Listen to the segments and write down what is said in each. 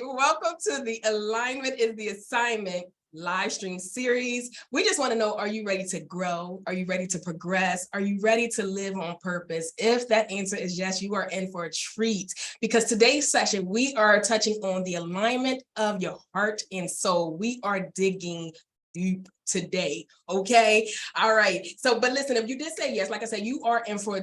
Welcome to the Alignment is the Assignment live stream series. We just want to know, are you ready to grow? Are you ready to progress? Are you ready to live on purpose? If that answer is yes, you are in for a treat, because today's session, we are touching on the alignment of your heart and soul. We are digging deep today. Okay. All right. So, but listen, if you did say yes, like I said, you are in for a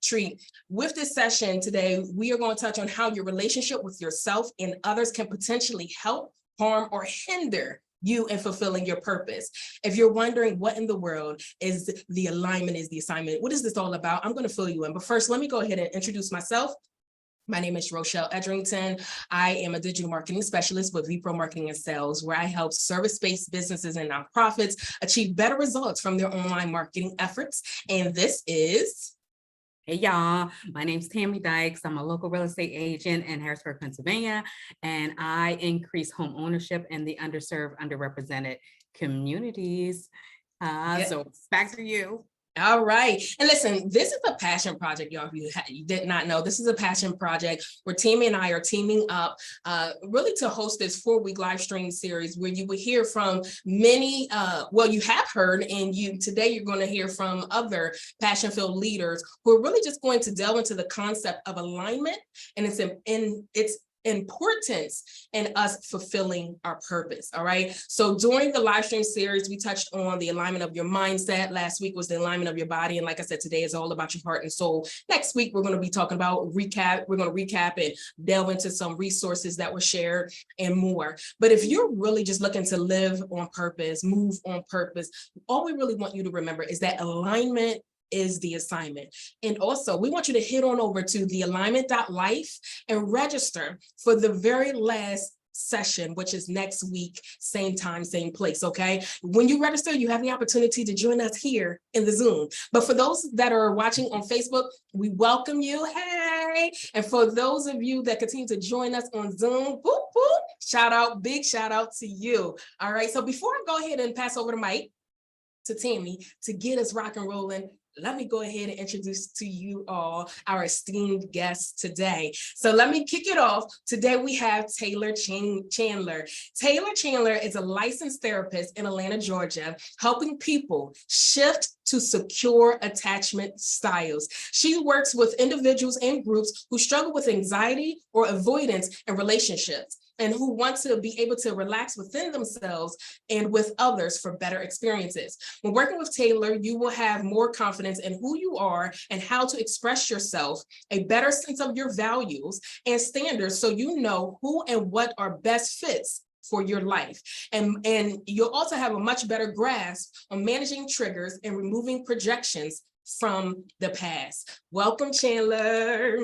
treat. With this session today, we are going to touch on how your relationship with yourself and others can potentially help, harm, or hinder you in fulfilling your purpose. If you're wondering what in the world is the alignment is the assignment, what is this all about? I'm going to fill you in. But first, let me go ahead and introduce myself. My name is Rochelle Edrington. I am a digital marketing specialist with vPro Marketing and Sales, where I help service-based businesses and nonprofits achieve better results from their online marketing efforts. And this is... Hey y'all, my name's Tami Dykes. I'm a local real estate agent in Harrisburg, Pennsylvania, and I increase home ownership in the underserved, underrepresented communities. So back to you. All right. And listen, this is a passion project, y'all. If you did not know, this is a passion project where Tami and I are teaming up really to host this 4-week live stream series where you will hear from many, you have heard, and today you're going to hear from other passion-filled leaders who are really just going to delve into the concept of alignment and its importance in us fulfilling our purpose. All right. So during the live stream series, we touched on the alignment of your mindset. Last week was the alignment of your body. And like I said, today is all about your heart and soul. Next week, we're going to be talking about recap. We're going to recap and delve into some resources that were shared and more. But if you're really just looking to live on purpose, move on purpose, all we really want you to remember is that alignment is the assignment. And also, we want you to head on over to thealignment.life and register for the very last session, which is next week, same time, same place, okay? When you register, you have the opportunity to join us here in the Zoom. But for those that are watching on Facebook, we welcome you, hey! And for those of you that continue to join us on Zoom, boop, boop, big shout out to you. All right, so before I go ahead and pass over the mic to Tami to get us rock and rolling, let me go ahead and introduce to you all our esteemed guests today. So let me kick it off. Today we have Taylor Chandler. Taylor Chandler is a licensed therapist in Atlanta, Georgia, helping people shift to secure attachment styles. She works with individuals and groups who struggle with anxiety or avoidance in relationships, and who want to be able to relax within themselves and with others for better experiences. When working with Taylor, you will have more confidence in who you are and how to express yourself, a better sense of your values and standards, so you know who and what are best fits for your life. And you'll also have a much better grasp on managing triggers and removing projections from the past. Welcome, Chandler.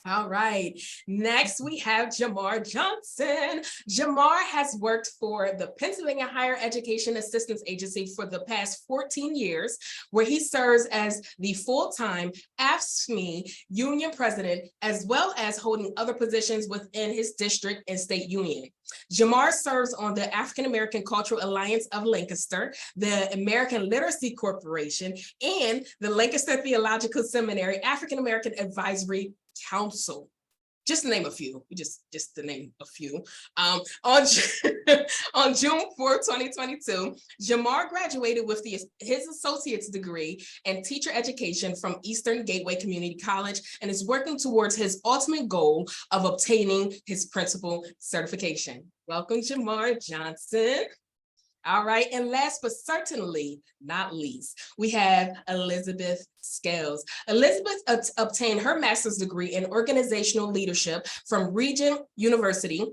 All right, next we have Jamar Johnson. Jamar has worked for the Pennsylvania Higher Education Assistance Agency for the past 14 years, where he serves as the full-time AFSCME union president, as well as holding other positions within his district and state union. Jamar serves on the African American Cultural Alliance of Lancaster, the American Literacy Corporation, and the Lancaster Theological Seminary African American Advisory Council, just to name a few, just to name a few. On June 4, 2022, Jamar graduated with his associate's degree in teacher education from Eastern Gateway Community College and is working towards his ultimate goal of obtaining his principal certification. Welcome, Jamar Johnson. All right, and last but certainly not least, we have Elizabeth Scales. Elizabeth obtained her master's degree in organizational leadership from Regent University,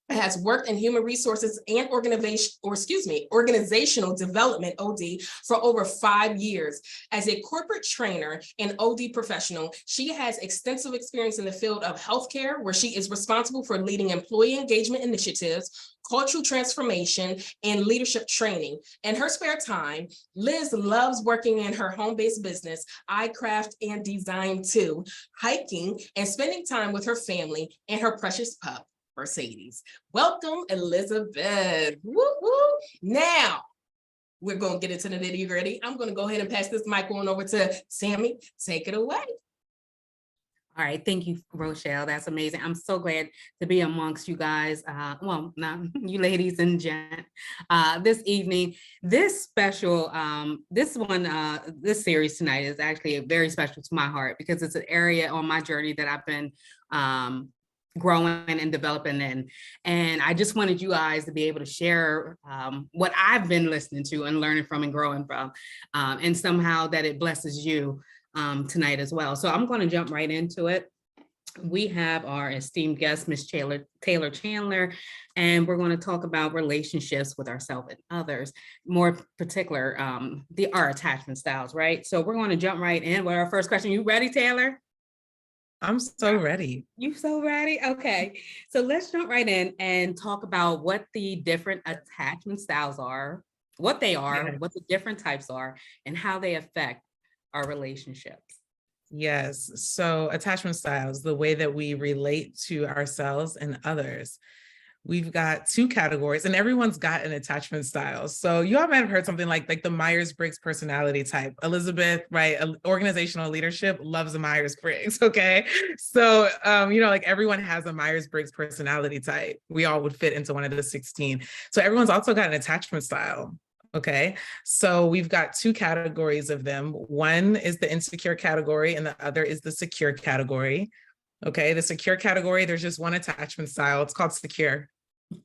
has worked in human resources and organizational development, OD, for over 5 years. As a corporate trainer and OD professional, she has extensive experience in the field of healthcare, where she is responsible for leading employee engagement initiatives, cultural transformation, and leadership training. In her spare time, Liz loves working in her home-based business, I Craft and Design Too, hiking, and spending time with her family and her precious pup, Mercedes. Welcome, Elizabeth. Woo, woo. Now, we're going to get into the nitty-gritty. I'm going to go ahead and pass this mic on over to Tami. Take it away. All right, thank you, Rochelle. That's amazing. I'm so glad to be amongst you guys. Well, not you ladies and gent, this evening. This special, this series tonight is actually very special to my heart because it's an area on my journey that I've been growing and developing in. And I just wanted you guys to be able to share what I've been listening to and learning from and growing from, and somehow that it blesses you tonight as well. So I'm going to jump right into it. We have our esteemed guest, Miss Taylor Chandler, and we're going to talk about relationships with ourselves and others, more particular, our attachment styles, right? So we're going to jump right in with our first question. You ready, Taylor? I'm so ready. You so ready? Okay. So let's jump right in and talk about what the different attachment styles are, what they are, what the different types are, and how they affect our relationships. Yes. So attachment styles, the way that we relate to ourselves and others. We've got two categories and everyone's got an attachment style. So you all might have heard something like the Myers-Briggs personality type. Elizabeth, right? Organizational leadership loves a Myers-Briggs. Okay. So, like everyone has a Myers-Briggs personality type. We all would fit into one of the 16. So everyone's also got an attachment style. Okay, so we've got two categories of them. One is the insecure category and the other is the secure category. Okay, the secure category, there's just one attachment style. It's called secure.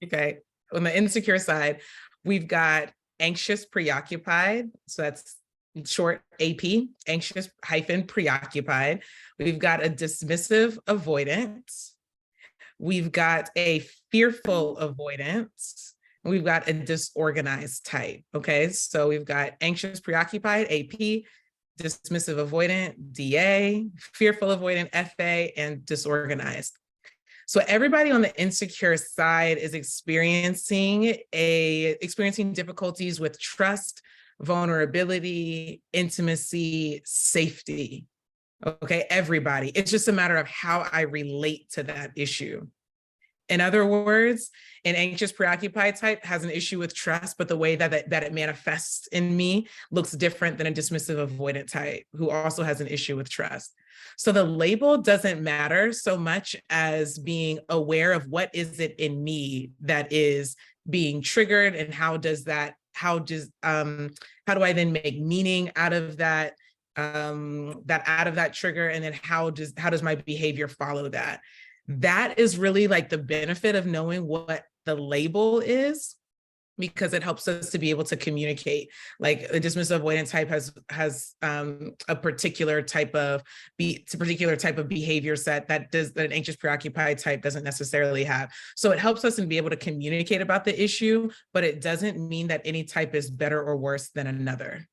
Okay, on the insecure side, we've got anxious preoccupied. So that's short AP, anxious hyphen preoccupied. We've got a dismissive avoidance. We've got a fearful avoidance. We've got a disorganized type. Okay, so we've got anxious preoccupied, AP, dismissive avoidant, DA, fearful avoidant, FA, and disorganized. So everybody on the insecure side is experiencing difficulties with trust, vulnerability, intimacy, safety. Okay, everybody. It's just a matter of how I relate to that issue. In other words, an anxious preoccupied type has an issue with trust, but the way that it manifests in me looks different than a dismissive avoidant type who also has an issue with trust. So the label doesn't matter so much as being aware of what is it in me that is being triggered and how do I then make meaning out of that trigger, and then how does my behavior follow that? That is really like the benefit of knowing what the label is, because it helps us to be able to communicate. Like a dismissive avoidant type has a particular type of behavior set that an anxious preoccupied type doesn't necessarily have. So it helps us to be able to communicate about the issue, but it doesn't mean that any type is better or worse than another.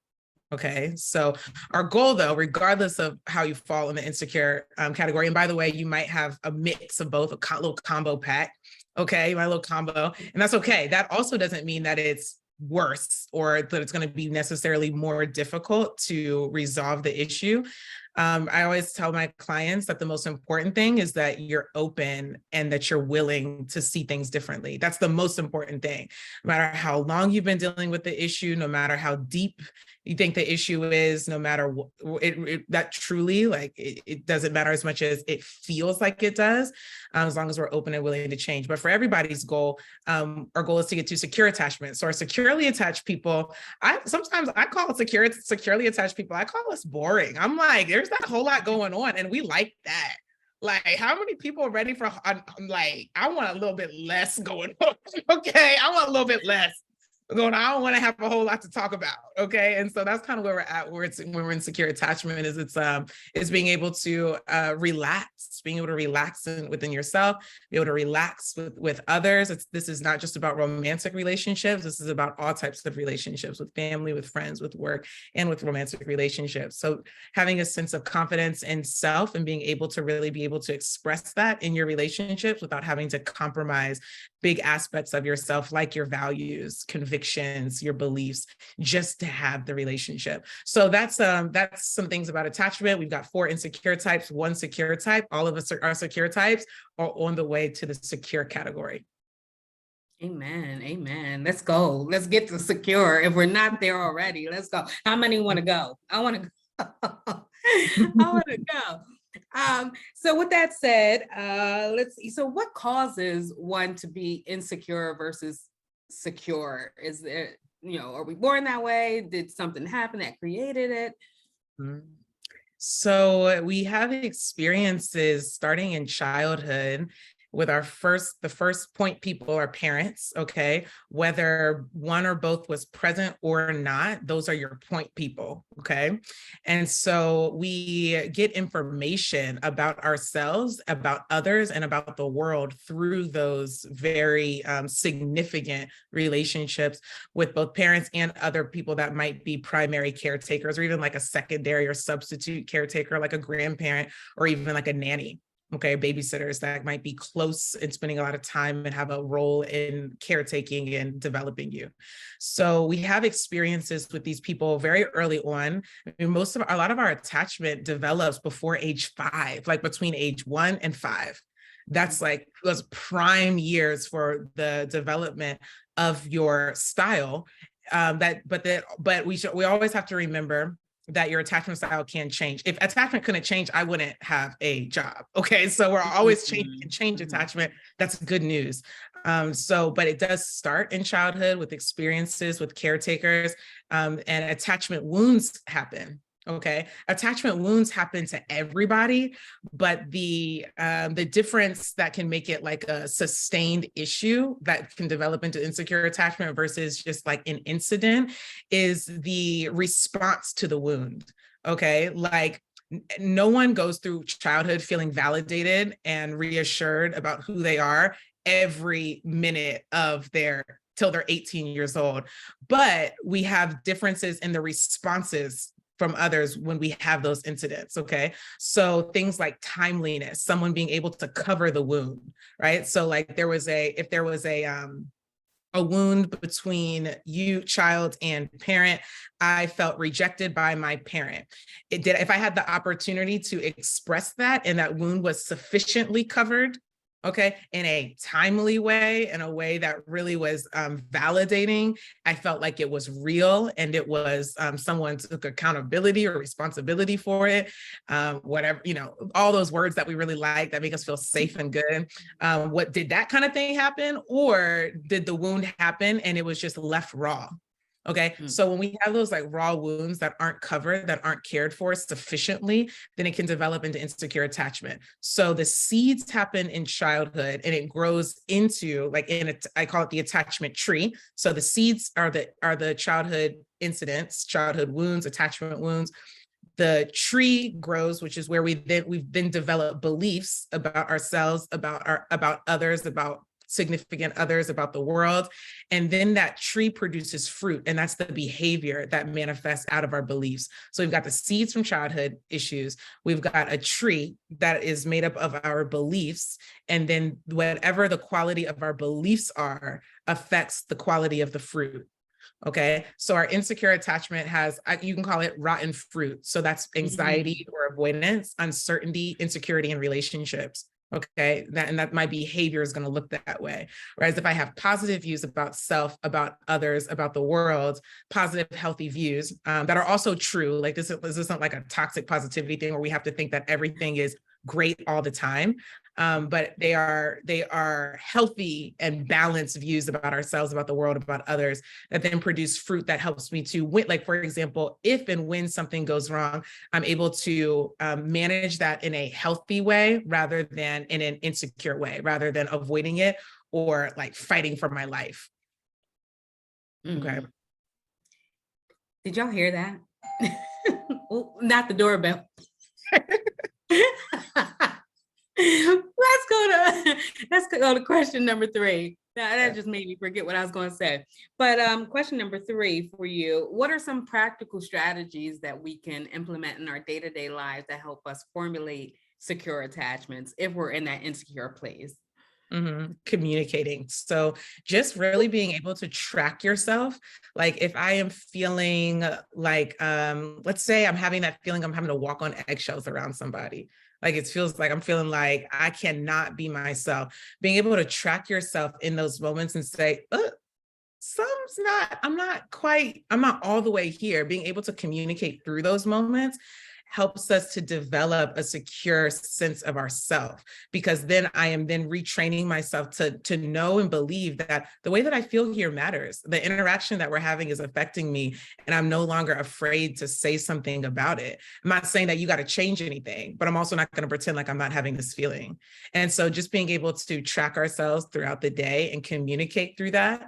Okay, so our goal, though, regardless of how you fall in the insecure category, and by the way, you might have a mix of both, a little combo pack. Okay, my little combo, and that's okay. That also doesn't mean that it's worse or that it's going to be necessarily more difficult to resolve the issue. I always tell my clients that the most important thing is that you're open and that you're willing to see things differently. That's the most important thing. No matter how long you've been dealing with the issue, no matter how deep you think the issue is, no matter what, that truly, like, it doesn't matter as much as it feels like it does, as long as we're open and willing to change. But for everybody's goal, our goal is to get to secure attachment. So our securely attached people, sometimes I call securely attached people, I call us boring. I'm like, there's not a whole lot going on, and we like that. Like, how many people are ready for, I'm like, I want a little bit less going on. Okay, I want a little bit less going on. I don't want to have a whole lot to talk about. Okay, and so that's kind of where we're at. When we're in secure attachment, it's being able to relax, being able to relax within yourself, be able to relax with others. This is not just about romantic relationships. This is about all types of relationships, with family, with friends, with work, and with romantic relationships. So having a sense of confidence in self and being able to really be able to express that in your relationships without having to compromise big aspects of yourself, like your values, convictions, your beliefs, just to have the relationship. So that's some things about attachment. We've got 4 insecure types, 1 secure type. All of us are secure types, are on the way to the secure category. Amen. Amen. Let's go. Let's get to secure. If we're not there already, let's go. How many want to go? I want to go. I want to go. So with that said, let's see. So what causes one to be insecure versus secure? Is there, are we born that way? Did something happen that created it? So we have experiences starting in childhood with the first point people are parents, okay? Whether one or both was present or not, those are your point people, okay? And so we get information about ourselves, about others, and about the world through those very significant relationships with both parents and other people that might be primary caretakers, or even like a secondary or substitute caretaker, like a grandparent, or even like a nanny. Okay, babysitters that might be close and spending a lot of time and have a role in caretaking and developing you. So we have experiences with these people very early on. I mean, a lot of our attachment develops before age 5, like between age 1 and 5. That's like those prime years for the development of your style. But we always have to remember that your attachment style can change. If attachment couldn't change, I wouldn't have a job. Okay, so we're always change attachment. That's good news. But it does start in childhood with experiences with caretakers, and attachment wounds happen. Okay, attachment wounds happen to everybody, but the difference that can make it like a sustained issue that can develop into insecure attachment versus just like an incident is the response to the wound. Okay, like no one goes through childhood feeling validated and reassured about who they are every minute of till they're 18 years old, but we have differences in the responses from others when we have those incidents, okay? So things like timeliness, someone being able to cover the wound, right? So like if there was a wound between you, child, and parent, I felt rejected by my parent. If I had the opportunity to express that and that wound was sufficiently covered, okay, in a timely way, in a way that really was validating, I felt like it was real and it was someone took accountability or responsibility for it, whatever, all those words that we really like that make us feel safe and good. What did that kind of thing happen? Or did the wound happen and it was just left raw? Okay, so when we have those like raw wounds that aren't covered, that aren't cared for sufficiently, then it can develop into insecure attachment. So the seeds happen in childhood and it grows into like I call it the attachment tree. So the seeds are the childhood incidents, childhood wounds, attachment wounds. The tree grows, which is where we've then developed beliefs about ourselves, about others, about significant others, about the world. And then that tree produces fruit. And that's the behavior that manifests out of our beliefs. So we've got the seeds from childhood issues. We've got a tree that is made up of our beliefs. And then whatever the quality of our beliefs are affects the quality of the fruit. Okay, so our insecure attachment you can call it rotten fruit. So that's anxiety or avoidance, uncertainty, insecurity in relationships. Okay, that my behavior is going to look that way. Whereas if I have positive views about self, about others, about the world, positive, healthy views that are also true, like this isn't like a toxic positivity thing where we have to think that everything is great all the time. But they are healthy and balanced views about ourselves, about the world, about others, that then produce fruit that helps me to win. Like, for example, if and when something goes wrong, I'm able to manage that in a healthy way rather than in an insecure way, rather than avoiding it or like fighting for my life. Okay. Did y'all hear that? Oh, not the doorbell. Let's go to question number 3. That just made me forget what I was going to say. But question number 3 for you: what are some practical strategies that we can implement in our day-to-day lives that help us formulate secure attachments if we're in that insecure place? Communicating. So just really being able to track yourself. Like if I am feeling like, let's say I'm having that feeling I'm having to walk on eggshells around somebody. Like it feels like I'm feeling like I cannot be myself. Being able to track yourself in those moments and say, I'm not all the way here. Being able to communicate through those moments helps us to develop a secure sense of ourself, because then I am then retraining myself to know and believe that the way that I feel here matters. The interaction that we're having is affecting me, and I'm no longer afraid to say something about it. I'm not saying that you got to change anything, but I'm also not going to pretend like I'm not having this feeling. And so just being able to track ourselves throughout the day and communicate through that,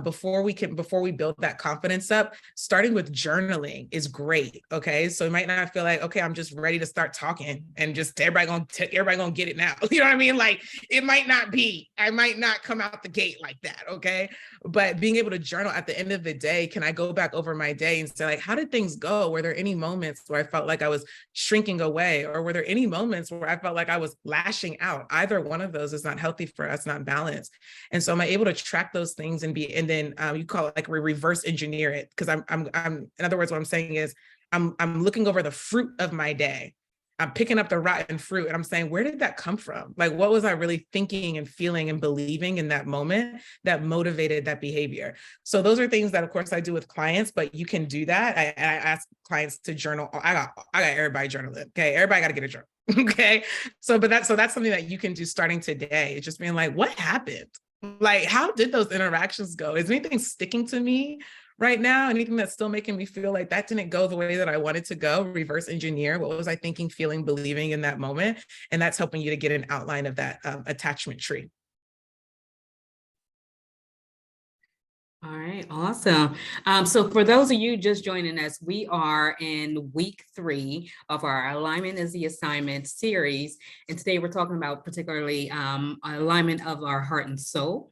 before we build that confidence up, starting with journaling is great. Okay. So you might not feel like, okay, I'm just ready to start talking and just everybody gonna get it now. You know what I mean? Like, it might not be, I might not come out the gate like that. Okay. But being able to journal at the end of the day, can I go back over my day and say, like, how did things go? Were there any moments where I felt like I was shrinking away? Or were there any moments where I felt like I was lashing out? Either one of those is not healthy for us, not balanced. And so am I able to track those things and then you call it like reverse engineer it? Because I'm in other words, what I'm saying is I'm looking over the fruit of my day. I'm picking up the rotten fruit and I'm saying, where did that come from? Like, what was I really thinking and feeling and believing in that moment that motivated that behavior? So those are things that, of course, I do with clients, but you can do that. I ask clients to journal. I got everybody journaling. Okay. Everybody got to get a journal. Okay. So that's something that you can do starting today. It's just being like, what happened? Like, how did those interactions go? Is anything sticking to me right now? Anything that's still making me feel like that didn't go the way that I wanted to go? Reverse engineer. What was I thinking, feeling, believing in that moment? And that's helping you to get an outline of that attachment tree. All right, awesome. So for those of you just joining us, we are in week 3 of our Alignment is the Assignment series. And today we're talking about particularly alignment of our heart and soul.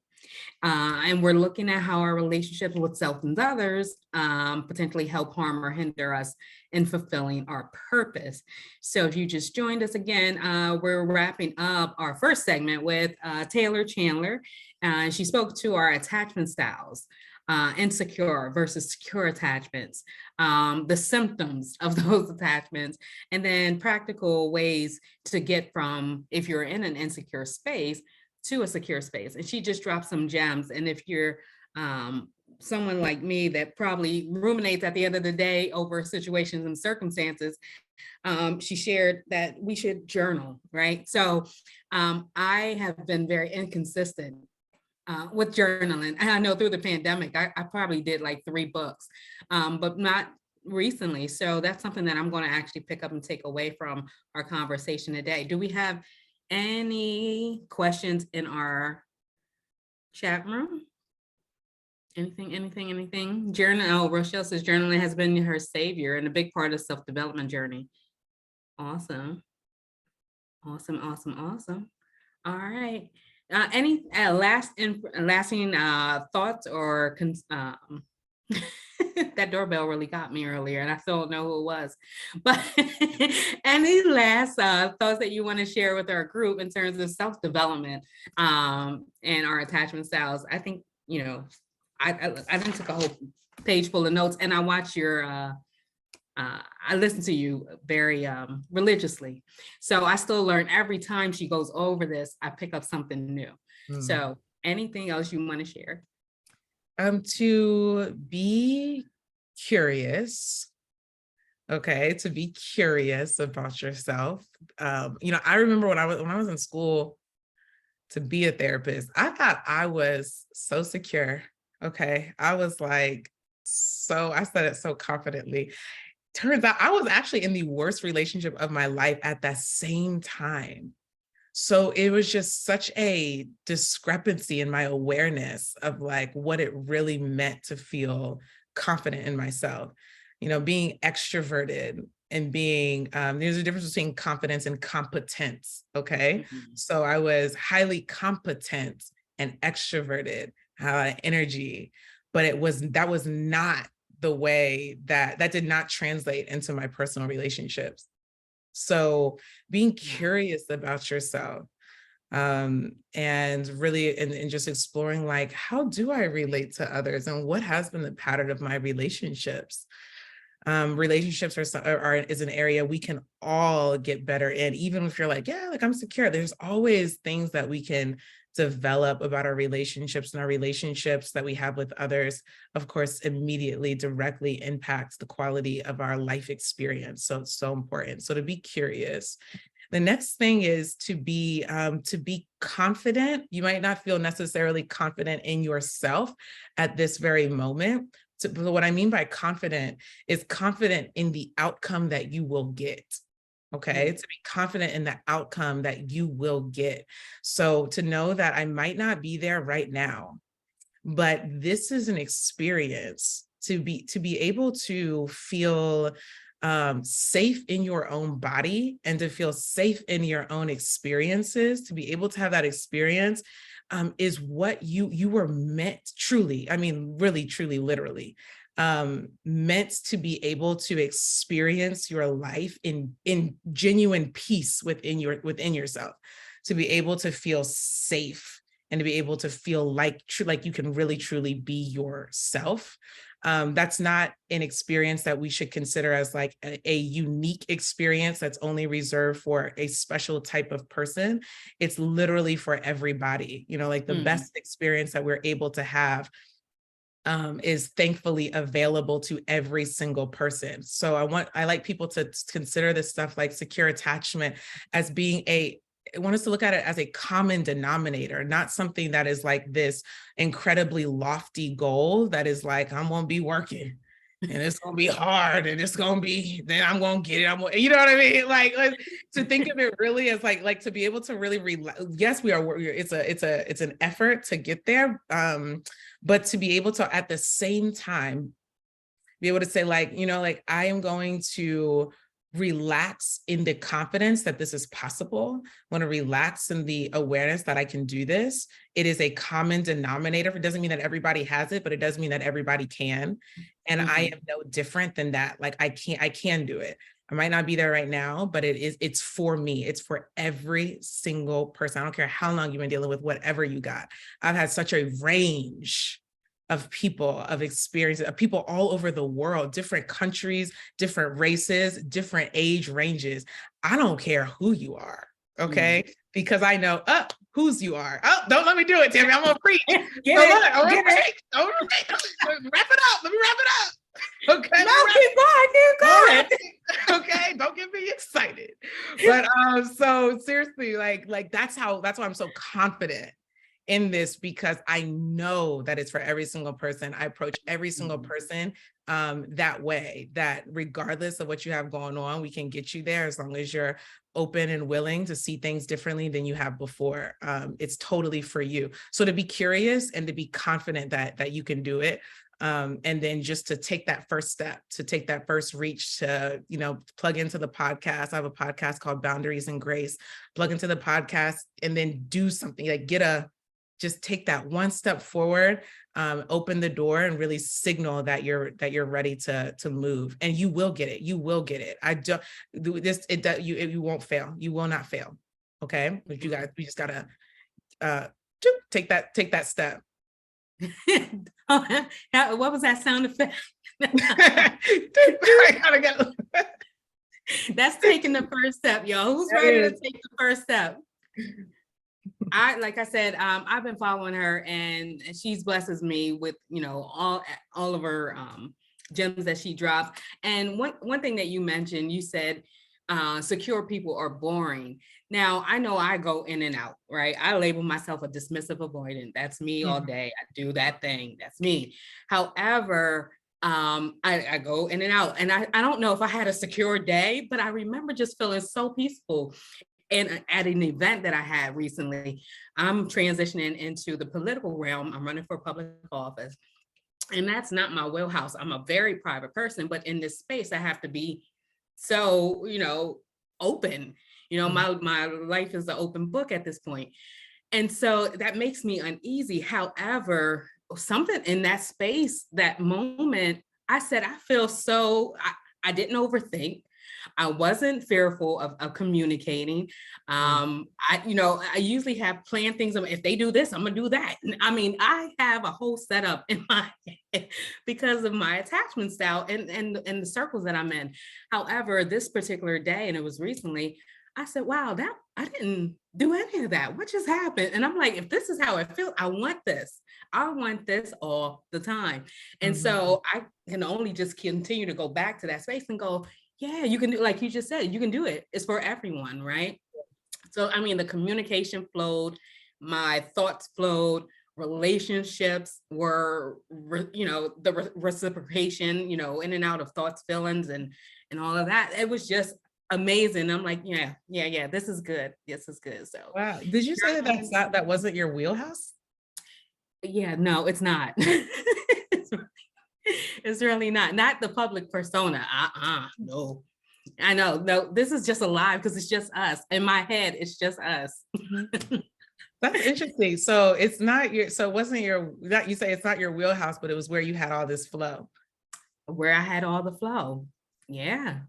And we're looking at how our relationships with self and others potentially help harm or hinder us in fulfilling our purpose. So if you just joined us again, we're wrapping up our first segment with Taylor Chandler. She spoke to our attachment styles, insecure versus secure attachments, the symptoms of those attachments, and then practical ways to get from, if you're in an insecure space, to a secure space. And she just dropped some gems. And if you're someone like me that probably ruminates at the end of the day over situations and circumstances, she shared that we should journal, right? So I have been very inconsistent with journaling. And I know through the pandemic, I probably did like 3 books, but not recently. So that's something that I'm going to actually pick up and take away from our conversation today. Do we have any questions in our chat room? Anything? Journal. Oh, Rochelle says journaling has been her savior and a big part of self-development journey. Awesome. All right. Any lasting thoughts or that doorbell really got me earlier and I still don't know who it was, but any last thoughts that you want to share with our group in terms of self-development and our attachment styles? I think, I took a whole page full of notes, and I watch your I listen to you very religiously. So I still learn every time she goes over this, I pick up something new. So anything else you want to share? To be curious. Okay, to be curious about yourself. I remember when I was in school to be a therapist, I thought I was so secure. Okay, I was like, I said it so confidently. Turns out I was actually in the worst relationship of my life at that same time. So it was just such a discrepancy in my awareness of like what it really meant to feel confident in myself. Being extroverted and being, there's a difference between confidence and competence, okay? So I was highly competent and extroverted, energy, but that was not the way that did not translate into my personal relationships. So being curious about yourself and really, and just exploring like, how do I relate to others and what has been the pattern of my relationships? Relationships is an area we can all get better in, even if you're like, yeah, like I'm secure. There's always things that we can develop about our relationships, and our relationships that we have with others, of course, immediately directly impacts the quality of our life experience. So it's so important. So to be curious. The next thing is to be confident. You might not feel necessarily confident in yourself at this very moment. But what I mean by confident is confident in the outcome that you will get. Okay, to be confident in the outcome that you will get. So to know that I might not be there right now, but this is an experience to be able to feel safe in your own body and to feel safe in your own experiences, to be able to have that experience is what you were meant truly, I mean, really, truly, literally, meant to be able to experience your life in genuine peace within yourself, to be able to feel safe and to be able to feel like you can really truly be yourself. That's not an experience that we should consider as like a unique experience that's only reserved for a special type of person. It's literally for everybody, like the best experience that we're able to have is thankfully available to every single person. So I like people to consider this stuff like secure attachment as being I want us to look at it as a common denominator, not something that is like this incredibly lofty goal that is like, I'm going to be working and it's going to be hard and it's going to be, then I'm going to get it. You know what I mean? Like to think of it really as like to be able to really, yes, it's an effort to get there. But to be able to, at the same time, be able to say like, I am going to relax in the confidence that this is possible. I want to relax in the awareness that I can do this. It is a common denominator. It doesn't mean that everybody has it, but it does mean that everybody can. And I am no different than that. Like I can do it. I might not be there right now, but it's for me. It's for every single person. I don't care how long you've been dealing with whatever you got. I've had such a range of people, of experiences, of people all over the world, different countries, different races, different age ranges. I don't care who you are, okay? Because I know whose you are. Oh, don't let me do it, Tami. I'm gonna preach. Wrap it up. Let me wrap it up. Okay. No, keep going. Okay, don't get me excited. But so seriously, like that's why I'm so confident in this, because I know that it's for every single person. I approach every single person that way, that regardless of what you have going on, we can get you there as long as you're open and willing to see things differently than you have before. It's totally for you. So to be curious and to be confident that you can do it. And then just to take that first step, to take that first reach, to, plug into the podcast. I have a podcast called Boundaries and Grace. Plug into the podcast and then do something, like just take that one step forward, open the door and really signal that you're ready to move, and you will get it. You will get it. You won't fail. You will not fail. Okay. But we just gotta take that step. What was that sound effect? That's taking the first step, y'all. Who's ready to take the first step? Like I said, I've been following her, and she's blesses me with, all of her gems that she drops. And one thing that you mentioned, you said secure people are boring. Now, I know I go in and out, right? I label myself a dismissive avoidant. That's me all day. I do that thing. That's me. However, I go in and out, and I don't know if I had a secure day, but I remember just feeling so peaceful. And at an event that I had recently, I'm transitioning into the political realm. I'm running for public office, and that's not my wheelhouse. I'm a very private person, but in this space, I have to be so, open. My life is an open book at this point. And so that makes me uneasy. However, something in that space, that moment, I said, I feel so, I didn't overthink. I wasn't fearful of communicating. I usually have planned things. If they do this, I'm gonna do that. I mean, I have a whole setup in my head because of my attachment style and the circles that I'm in. However, this particular day, and it was recently, I said, wow, that I didn't do any of that. What just happened? And I'm like, if this is how it feels, I want this. I want this all the time. And so I can only just continue to go back to that space and go, yeah, you can do, like you just said, you can do it. It's for everyone, right? So, I mean, the communication flowed, my thoughts flowed, relationships were, the reciprocation, in and out of thoughts, feelings, and all of that. It was just amazing. I'm like, yeah, this is good. This is good. So, wow. Did you say that wasn't your wheelhouse? Yeah, no, it's not. It's really not the public persona. No. I know. No, this is just a live because it's just us. In my head, it's just us. That's interesting. So it's not your, so it wasn't your, that you say it's not your wheelhouse, but it was where you had all this flow. Where I had all the flow. Yeah.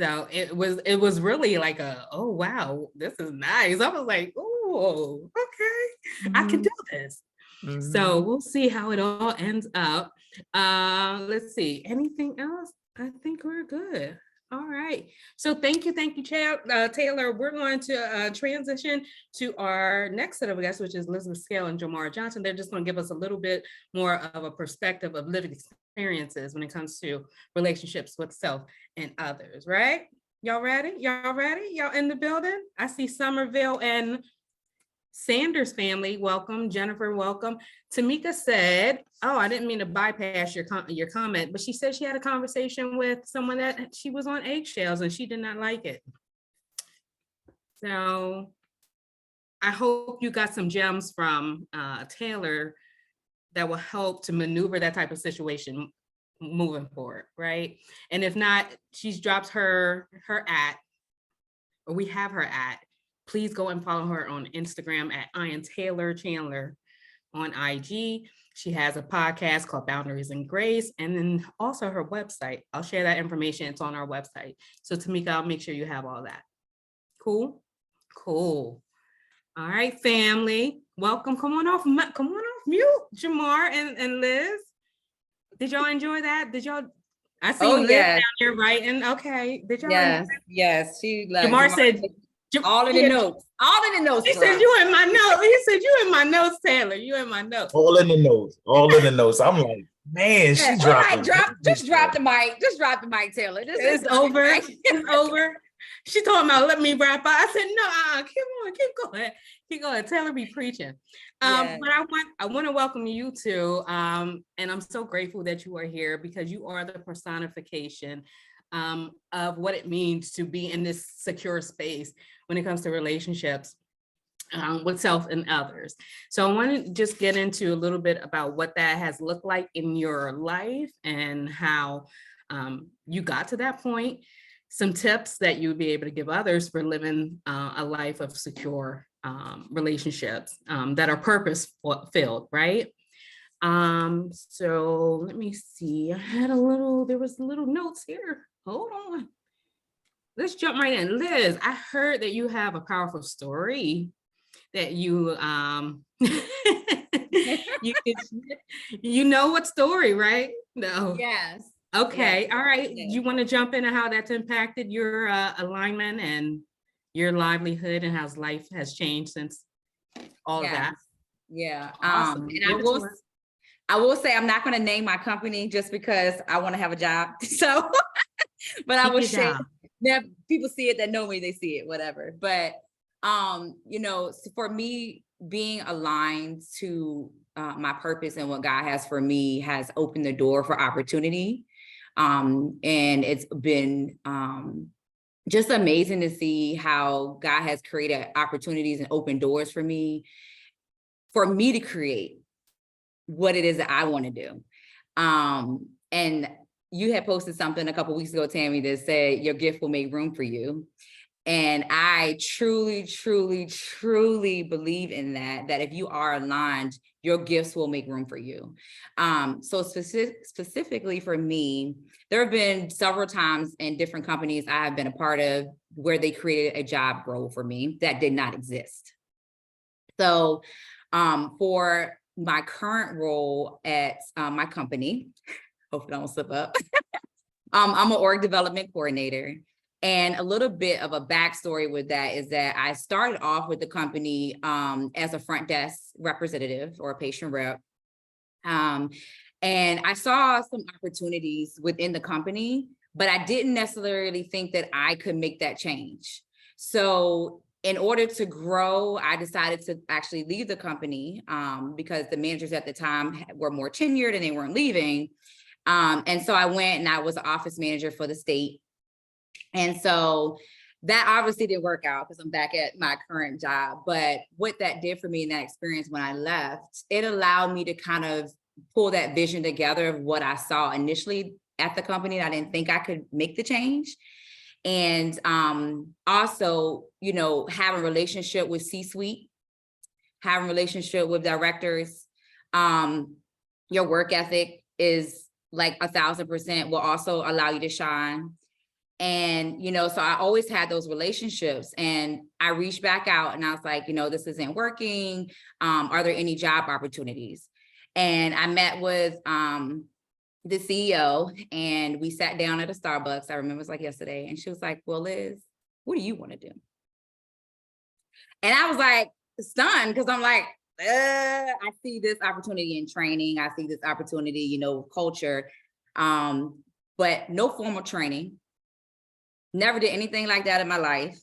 So it was really like oh wow, this is nice. I was like, oh, okay, I can do this. So we'll see how it all ends up. Let's see, anything else? I think we're good. All right. So thank you, Taylor. We're going to transition to our next set of guests, which is Elizabeth Scale and Jamar Johnson. They're just going to give us a little bit more of a perspective of lived experiences when it comes to relationships with self and others, right? Y'all ready? Y'all in the building? I see Somerville and Sanders family, welcome. Jennifer, welcome. Tamika said, oh, I didn't mean to bypass your comment, but she said she had a conversation with someone that she was on eggshells and she did not like it. So I hope you got some gems from Taylor that will help to maneuver that type of situation moving forward, right? And if not, she's dropped her or we have her at. Please go and follow her on Instagram at Taylor Chandler on IG. She has a podcast called Boundaries and Grace, and then also her website. I'll share that information. It's on our website. So Tamika, I'll make sure you have all that. Cool. All right, family. Welcome. Come on off mute, Jamar and Liz. Did y'all enjoy that? Did y'all? I see Liz down here writing. Okay. Did y'all? Yes. Jamar said. All in the notes. He said you in my notes. He said you in my notes, Taylor. You in my notes. All in the notes. I'm like, man, she dropped. Just drop the mic. Just drop the mic, Taylor. It's over. It's over. She told me, let me wrap up. I said, no, keep going. Taylor be preaching. But I want to welcome you too. And I'm so grateful that you are here because you are the personification of what it means to be in this secure space when it comes to relationships with self and others. So I want to just get into a little bit about what that has looked like in your life and how you got to that point, some tips that you would be able to give others for living a life of secure relationships that are purpose-filled, right? So let me see. There was little notes here. Hold on. Let's jump right in. Liz, I heard that you have a powerful story that you you know what story, right? No. Yes. Okay. Yes. All right. Yes. You want to jump into how that's impacted your alignment and your livelihood and how life has changed since all of that? Yeah. Awesome. And I will say I'm not going to name my company just because I want to have a job. So, but I will share. Now people see it that know me, they see it, whatever. But for me, being aligned to my purpose and what God has for me has opened the door for opportunity. And it's been just amazing to see how God has created opportunities and opened doors for me to create what it is that I want to do. And you had posted something a couple of weeks ago, Tami, that said your gift will make room for you. And I truly, truly, truly believe in that if you are aligned, your gifts will make room for you. So specifically for me, there have been several times in different companies I have been a part of where they created a job role for me that did not exist. So for my current role at my company, hopefully I don't slip up. I'm an org development coordinator. And a little bit of a backstory with that is that I started off with the company as a front desk representative or a patient rep. And I saw some opportunities within the company, but I didn't necessarily think that I could make that change. So in order to grow, I decided to actually leave the company because the managers at the time were more tenured and they weren't leaving. And so I went and I was an office manager for the state. And so that obviously didn't work out because I'm back at my current job. But what that did for me in that experience when I left, it allowed me to kind of pull that vision together of what I saw initially at the company. I didn't think I could make the change. And also, you know, having a relationship with C-suite, having a relationship with directors, your work ethic is like 1,000% will also allow you to shine. And, you know, so I always had those relationships, and I reached back out and I was like, you know, this isn't working. Are there any job opportunities? And I met with the CEO and we sat down at a Starbucks. I remember it was like yesterday. And she was like, well, Liz, what do you want to do? And I was like stunned because I'm like, I see this opportunity in training. I see this opportunity, you know, culture, but no formal training. Never did anything like that in my life.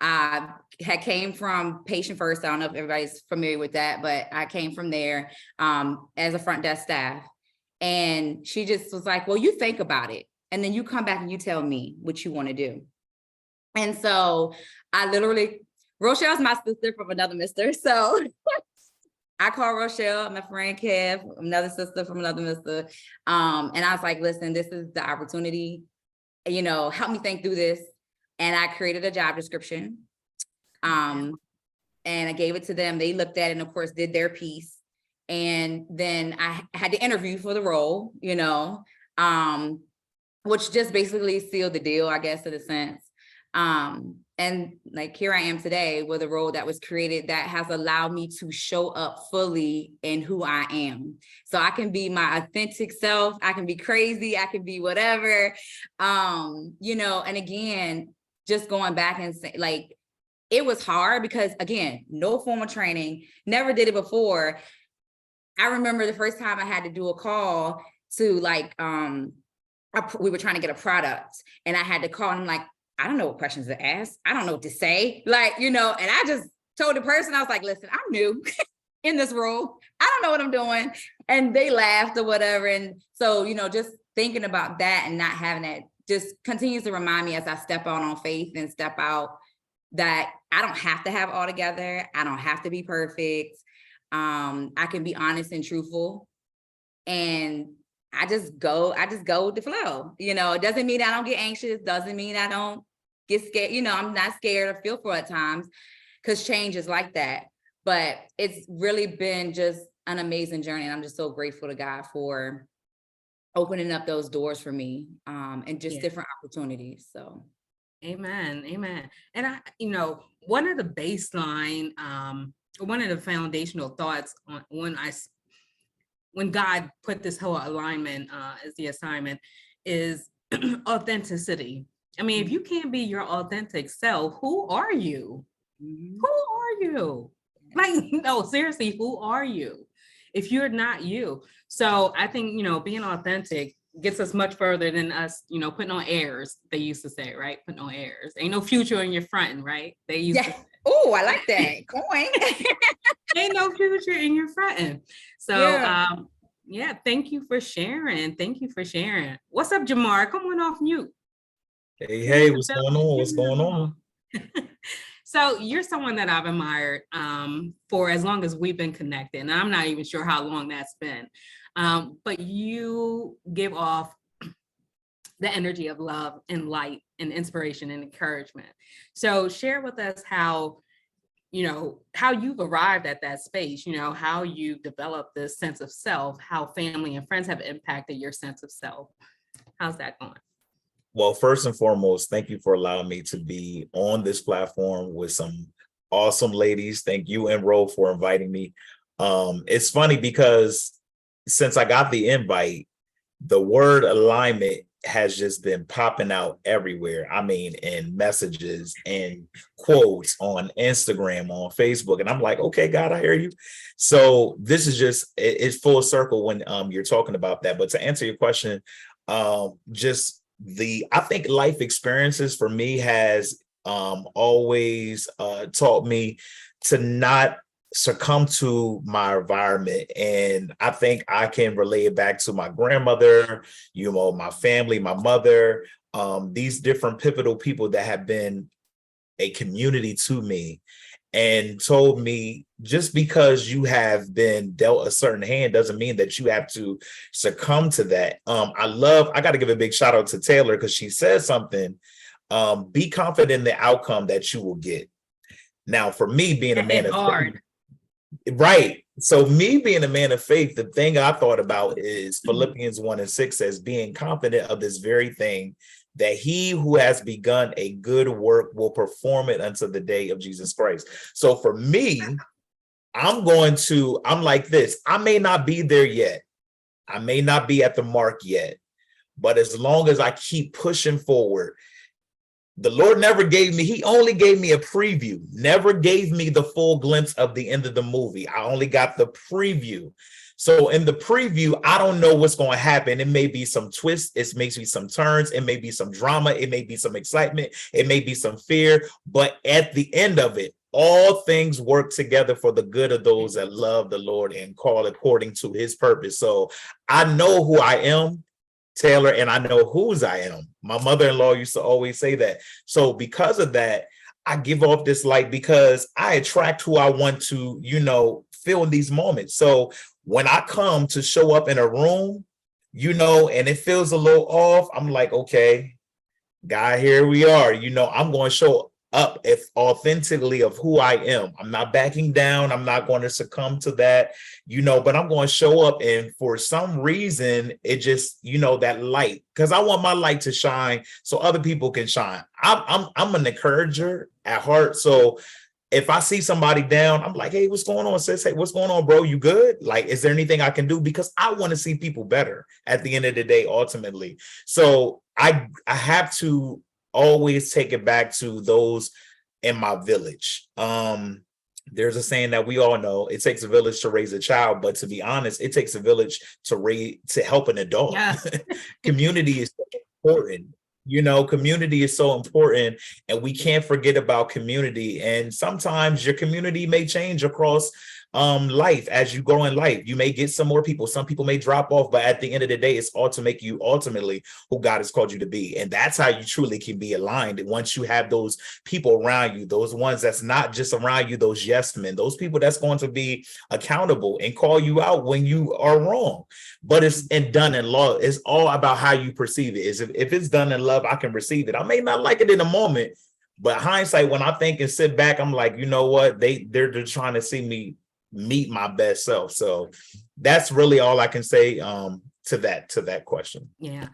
I had came from Patient First. I don't know if everybody's familiar with that, but I came from there as a front desk staff. And she just was like, well, you think about it. And then you come back and you tell me what you want to do. And so I literally, Rochelle's my sister from another mister. So I call Rochelle, my friend Kev, another sister from another mister. And I was like, listen, this is the opportunity. You know, help me think through this. And I created a job description. And I gave it to them. They looked at it and of course did their piece. And then I had to interview for the role, you know, which just basically sealed the deal, I guess, in a sense. And like here I am today with a role that was created that has allowed me to show up fully in who I am. So I can be my authentic self. I can be crazy. I can be whatever, you know, and again, just going back and say, like, it was hard because again, no formal training, never did it before. I remember the first time I had to do a call to like, we were trying to get a product and I had to call and I'm like, I don't know what questions to ask. I don't know what to say. Like, you know, and I just told the person, I was like, listen, I'm new in this role. I don't know what I'm doing. And they laughed or whatever. And so, you know, just thinking about that and not having that just continues to remind me as I step out on faith and step out that I don't have to have all together. I don't have to be perfect. I can be honest and truthful. And I just go with the flow. You know, it doesn't mean I don't get anxious. Doesn't mean I don't get scared. You know, I'm not scared or fearful at times because change is like that. But it's really been just an amazing journey. And I'm just so grateful to God for opening up those doors for me and just different opportunities. So. Amen. Amen. And I, you know, one of the baseline, one of the foundational thoughts on when God put this whole alignment as the assignment is authenticity. I mean, if you can't be your authentic self, who are you? Mm-hmm. Who are you? Like, no, seriously, who are you if you're not you? So I think, you know, being authentic gets us much further than us, you know, putting on airs, they used to say, right? Putting on airs. Ain't no future in your fronting, right? They used to say. Oh, I like that. Coin. Ain't no future in your fronting. So yeah, thank you for sharing. Thank you for sharing. What's up, Jamar? Come on off mute. Hey, what's going on? What's going on? So you're someone that I've admired for as long as we've been connected. And I'm not even sure how long that's been. But you give off the energy of love and light and inspiration and encouragement. So share with us how, you know, how you've arrived at that space, you know, how you've developed this sense of self, how family and friends have impacted your sense of self. How's that going? Well, first and foremost, thank you for allowing me to be on this platform with some awesome ladies. Thank you and Ro for inviting me. It's funny because since I got the invite, the word alignment has just been popping out everywhere. I mean, in messages and quotes on Instagram, on Facebook. And I'm like, okay, God, I hear you. So this is just, it's full circle when you're talking about that. But to answer your question, just I think life experiences for me has always taught me to not succumb to my environment. And I think I can relate it back to my grandmother, my family, my mother, these different pivotal people that have been a community to me, and told me, just because you have been dealt a certain hand doesn't mean that you have to succumb to that. I got to give a big shout out to Taylor, because she said something, be confident in the outcome that you will get. Now, for me, being a man of faith, right. So me being a man of faith, the thing I thought about is Philippians 1:6 says, being confident of this very thing, that he who has begun a good work will perform it until the day of Jesus Christ. So for me, I'm like this. I may not be there yet. I may not be at the mark yet, but as long as I keep pushing forward, the Lord he only gave me a preview, never gave me the full glimpse of the end of the movie. I only got the preview. So in the preview, I don't know what's going to happen. It may be some twists. It may be some turns. It may be some drama. It may be some excitement. It may be some fear. But at the end of it, all things work together for the good of those that love the Lord and call according to his purpose. So I know who I am, Taylor, and I know whose I am. My mother-in-law used to always say that. So because of that, I give off this light, because I attract who I want to, feel in these moments. So when I come to show up in a room, and it feels a little off, I'm like, okay, God, here we are. I'm going to show up authentically of who I am. I'm not backing down. I'm not going to succumb to that, but I'm going to show up. And for some reason, it just, that light, because I want my light to shine so other people can shine. I'm an encourager at heart. So if I see somebody down, I'm like, hey, what's going on, sis? Hey, what's going on, bro? You good? Like, is there anything I can do? Because I want to see people better at the end of the day, ultimately. So I have to always take it back to those in my village. There's a saying that we all know, it takes a village to raise a child, but to be honest, it takes a village to help an adult. Yeah. Community is so important. Community is so important, and we can't forget about community. And sometimes your community may change across life. As you grow in life, you may get some more people. Some people may drop off, but at the end of the day, it's all to make you ultimately who God has called you to be. And that's how you truly can be aligned. Once you have those people around you, those ones that's not just around you, those yes men, those people that's going to be accountable and call you out when you are wrong. But it's done in love. It's all about how you perceive it. If it's done in love, I can receive it. I may not like it in a moment, but hindsight, when I think and sit back, I'm like, you know what? They're just trying to see me meet my best self. So that's really all I can say to that question. Yeah.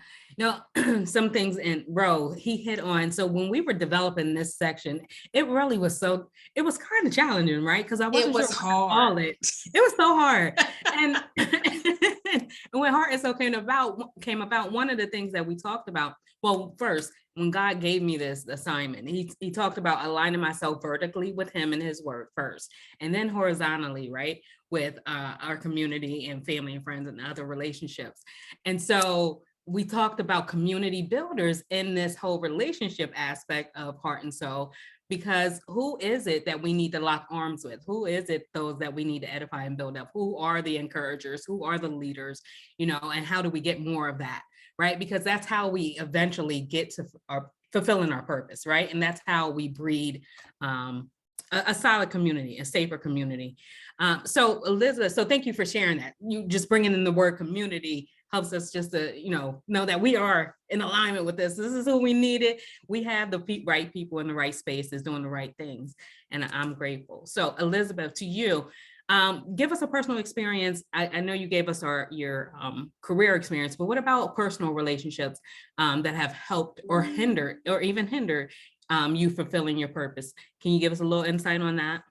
Some things, and bro, he hit on. So when we were developing this section, it really was it was kind of challenging, right? Because I wasn't sure hard. It was so hard. And when Heart and Soul came about, one of the things that we talked about, well, first, when God gave me this assignment, he talked about aligning myself vertically with him and his word first, and then horizontally, right, with our community and family and friends and other relationships. And so we talked about community builders in this whole relationship aspect of Heart and Soul, because who is it that we need to lock arms with? Who is it, those that we need to edify and build up? Who are the encouragers? Who are the leaders? And how do we get more of that? Right? Because that's how we eventually get to fulfilling our purpose, right? And that's how we breed a solid community, a safer community. So Elizabeth, so thank you for sharing that. You just bringing in the word community helps us just to, know that we are in alignment with this. This is who we needed. We have the right people in the right spaces doing the right things. And I'm grateful. So Elizabeth, to you, give us a personal experience. I know you gave us your career experience, but what about personal relationships that have helped or hindered or even hindered you fulfilling your purpose? Can you give us a little insight on that?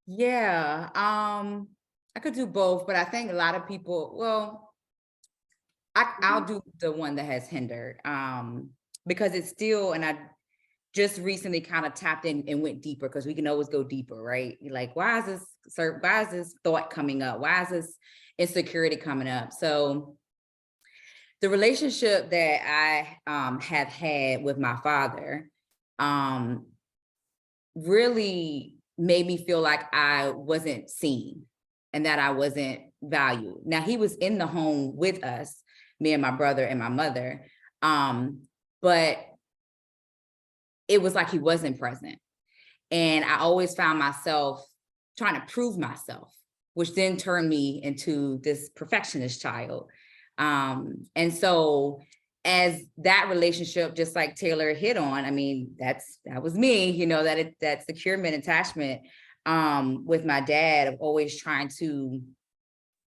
Yeah, I could do both, but I think a lot of people, I'll do the one that has hindered, because it's still, and I just recently kind of tapped in and went deeper, because we can always go deeper, right? Like, why is this thought coming up? Why is this insecurity coming up? So the relationship that I have had with my father really made me feel like I wasn't seen and that I wasn't valued. Now, he was in the home with us, me and my brother and my mother, but it was like he wasn't present. And I always found myself trying to prove myself, which then turned me into this perfectionist child. And so as that relationship, just like Taylor hit on, I mean, that was me, you know, that securement attachment with my dad, of always trying to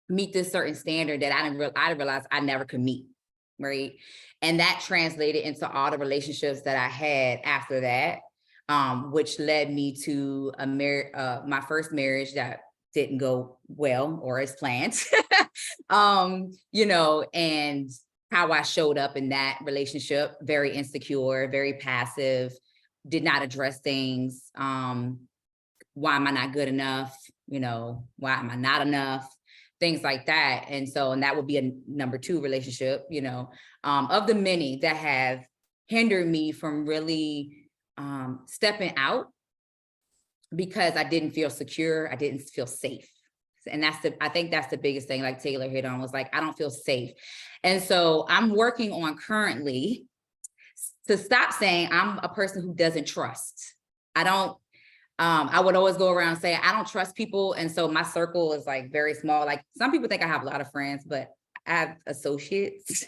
meet this certain standard that I didn't realize I never could meet, right? And that translated into all the relationships that I had after that, which led me to my first marriage that didn't go well or as planned, you know, and how I showed up in that relationship, very insecure, very passive, did not address things. Why am I not good enough? You know, why am I not enough? Things like that. And that would be a number 2 relationship, you know, of the many that have hindered me from really stepping out, because I didn't feel secure. I didn't feel safe. And I think that's the biggest thing, like Taylor hit on, was like, I don't feel safe. And so I'm working on currently to stop saying I'm a person who doesn't trust. I would always go around saying, I don't trust people. And so my circle is like very small. Like, some people think I have a lot of friends, but I have associates.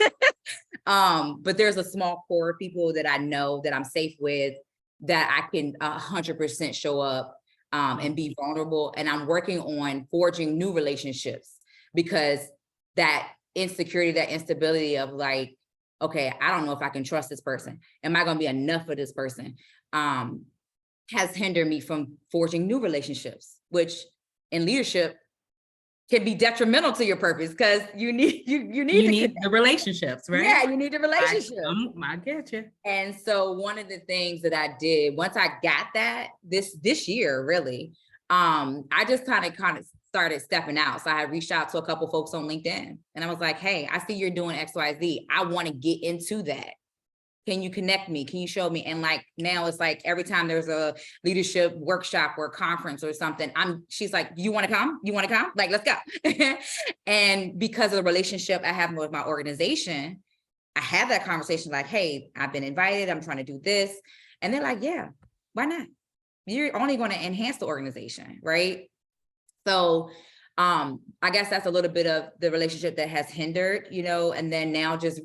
But there's a small core of people that I know that I'm safe with, that I can 100% show up and be vulnerable. And I'm working on forging new relationships, because that insecurity, that instability of like, okay, I don't know if I can trust this person. Am I going to be enough for this person? Has hindered me from forging new relationships, which in leadership can be detrimental to your purpose, because you need the relationships, right? Yeah, you need the relationship. I get you. And so one of the things that I did once I got that this year, really, I just kind of started stepping out. So I reached out to a couple folks on LinkedIn, and I was like, hey, I see you're doing XYZ. I want to get into that. Can you connect me? Can you show me? And like, now it's like, every time there's a leadership workshop or conference or something, she's like, you want to come? You want to come? Like, let's go. And because of the relationship I have with my organization, I have that conversation like, hey, I've been invited. I'm trying to do this. And they're like, yeah, why not? You're only going to enhance the organization, right? So I guess that's a little bit of the relationship that has hindered, you know, and then now just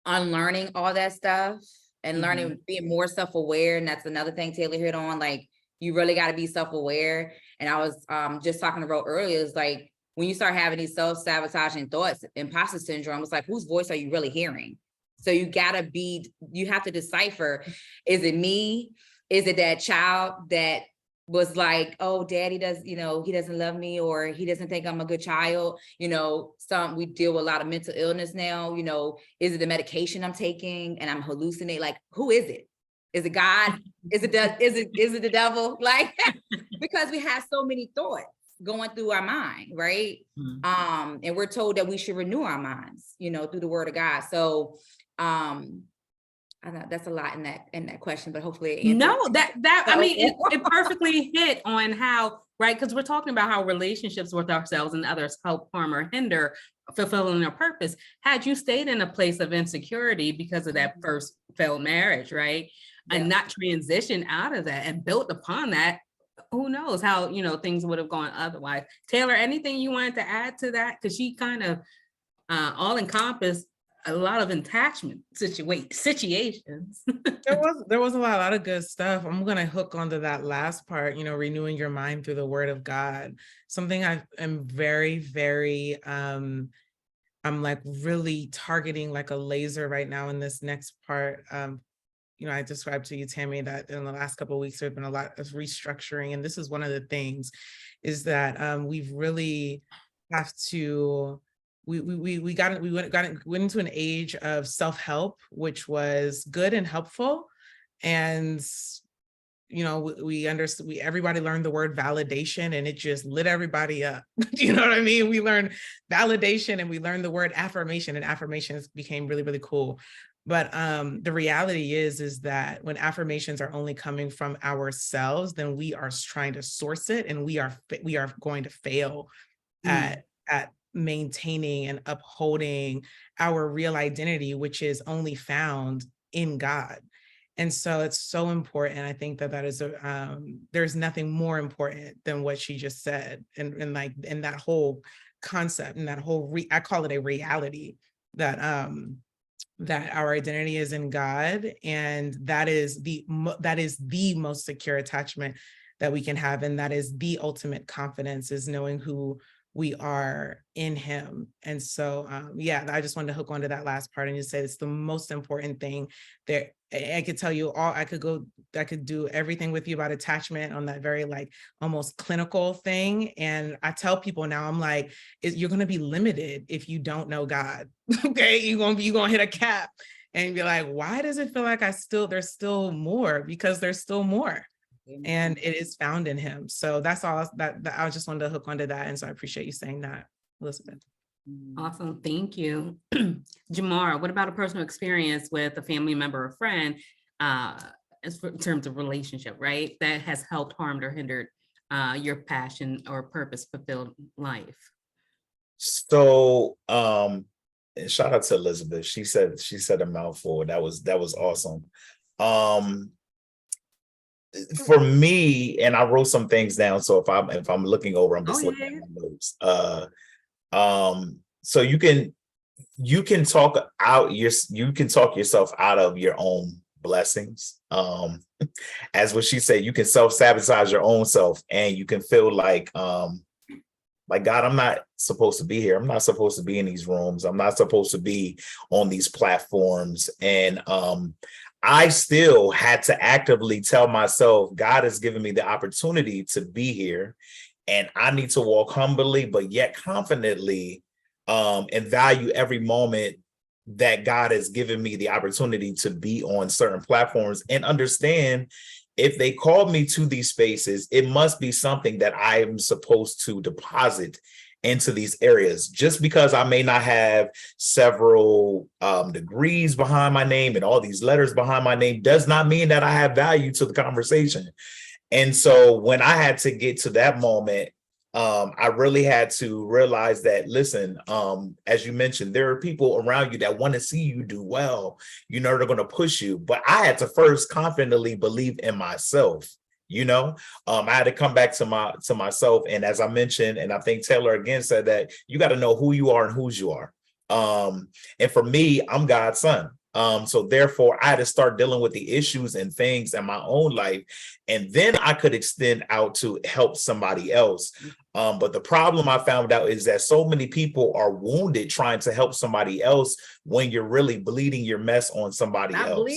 unlearning all that stuff and learning, being more self-aware. And that's another thing Taylor hit on, like, you really got to be self-aware. And I was just talking about earlier, is like, when you start having these self-sabotaging thoughts, imposter syndrome, it's like, whose voice are you really hearing? So you have to decipher, is it me? Is it that child that was like, oh, daddy he doesn't love me, or he doesn't think I'm a good child? You know, we deal with a lot of mental illness now. You know, is it the medication I'm taking and I'm hallucinating? Like, who is it? Is it God? Is it the devil? Like, because we have so many thoughts going through our mind, right? And we're told that we should renew our minds, you know, through the word of God. So I know that's a lot in that question, but hopefully it answers. No, I mean, it perfectly hit on how, right? Because we're talking about how relationships with ourselves and others help harm or hinder fulfilling their purpose. Had you stayed in a place of insecurity because of that first failed marriage, right? Yeah. And not transition out of that and built upon that, who knows how, you know, things would have gone otherwise. Taylor, anything you wanted to add to that? Because she kind of all encompassed a lot of attachment situations. there was a lot of good stuff. I'm gonna hook onto that last part, you know, renewing your mind through the word of God. Something I am very, very I'm like really targeting like a laser right now in this next part. You know, I described to you, Tami, that in the last couple of weeks, there's been a lot of restructuring. And this is one of the things, is that we've really have to went into an age of self-help, which was good and helpful. And everybody learned the word validation, and it just lit everybody up. You know what I mean? We learned validation and we learned the word affirmation, and affirmations became really, really cool. But the reality is that when affirmations are only coming from ourselves, then we are trying to source it, and we are going to fail at maintaining and upholding our real identity, which is only found in God. And so it's so important. I think that is there's nothing more important than what she just said, and like in that whole concept, and that whole I call it a reality that that our identity is in God, and that is the most secure attachment that we can have, and that is the ultimate confidence, is knowing who we are in Him. And so I just wanted to hook onto that last part and just say it's the most important thing. There, I could tell you all, I could do everything with you about attachment on that very like almost clinical thing. And I tell people now, I'm like, you're going to be limited if you don't know God. Okay, you're going to hit a cap and be like, why does it feel like there's still more? Because there's still more. And it is found in Him. So that's all that I just wanted to hook onto that. And so I appreciate you saying that, Elizabeth. Awesome. Thank you. Jamar, what about a personal experience with a family member or friend in terms of relationship, right? That has helped, harmed, or hindered your passion or purpose fulfilled life? So shout out to Elizabeth. She said a mouthful. That was awesome. For me, and I wrote some things down, so if I'm looking over, I'm just looking at my notes. So you can talk yourself out of your own blessings. As what she said, you can self-sabotage your own self, and you can feel like God, I'm not supposed to be here. I'm not supposed to be in these rooms. I'm not supposed to be on these platforms. And I still had to actively tell myself, God has given me the opportunity to be here, and I need to walk humbly, but yet confidently, and value every moment that God has given me the opportunity to be on certain platforms, and understand if they called me to these spaces, it must be something that I am supposed to deposit into these areas. Just because I may not have several degrees behind my name and all these letters behind my name does not mean that I have value to the conversation. And so when I had to get to that moment, I really had to realize that, listen, as you mentioned, there are people around you that want to see you do well. They're going to push you. But I had to first confidently believe in myself. I had to come back to myself. And as I mentioned, and I think Taylor again said that you got to know who you are and whose you are. And for me, I'm God's son. So therefore, I had to start dealing with the issues and things in my own life. And then I could extend out to help somebody else. But the problem I found out is that so many people are wounded trying to help somebody else when you're really bleeding your mess on somebody else.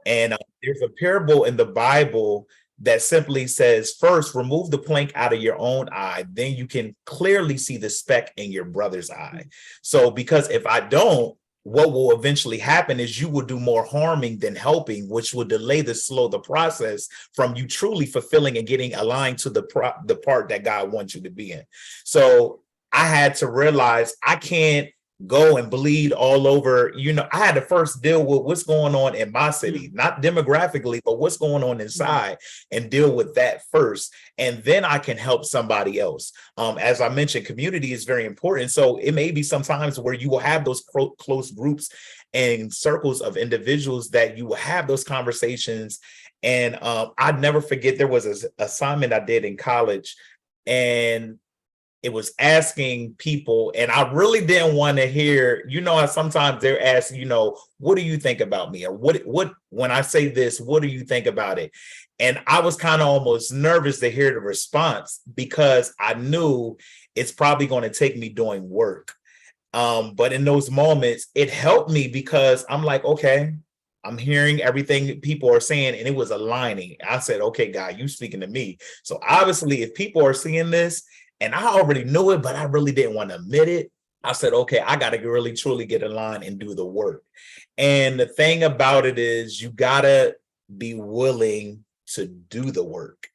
And there's a parable in the Bible that simply says, first, remove the plank out of your own eye, then you can clearly see the speck in your brother's eye. So because if I don't, what will eventually happen is you will do more harming than helping, which will slow the process from you truly fulfilling and getting aligned to the part that God wants you to be in. So I had to realize I can't go and bleed all over. I had to first deal with what's going on in my city, not demographically, but what's going on inside, and deal with that first. And then I can help somebody else. As I mentioned, community is very important. So it may be sometimes where you will have those close groups and circles of individuals that you will have those conversations. And I'd never forget, there was an assignment I did in college, and it was asking people, and I really didn't want to hear, how sometimes they're asking, what do you think about me? Or what, when I say this, what do you think about it? And I was kind of almost nervous to hear the response, because I knew it's probably going to take me doing work. But in those moments, it helped me, because I'm like, okay, I'm hearing everything people are saying, and it was aligning. I said, okay, God, you speaking to me. So obviously, if people are seeing this, and I already knew it, but I really didn't want to admit it, I said, okay, I got to really truly get in line and do the work. And the thing about it is you got to be willing to do the work.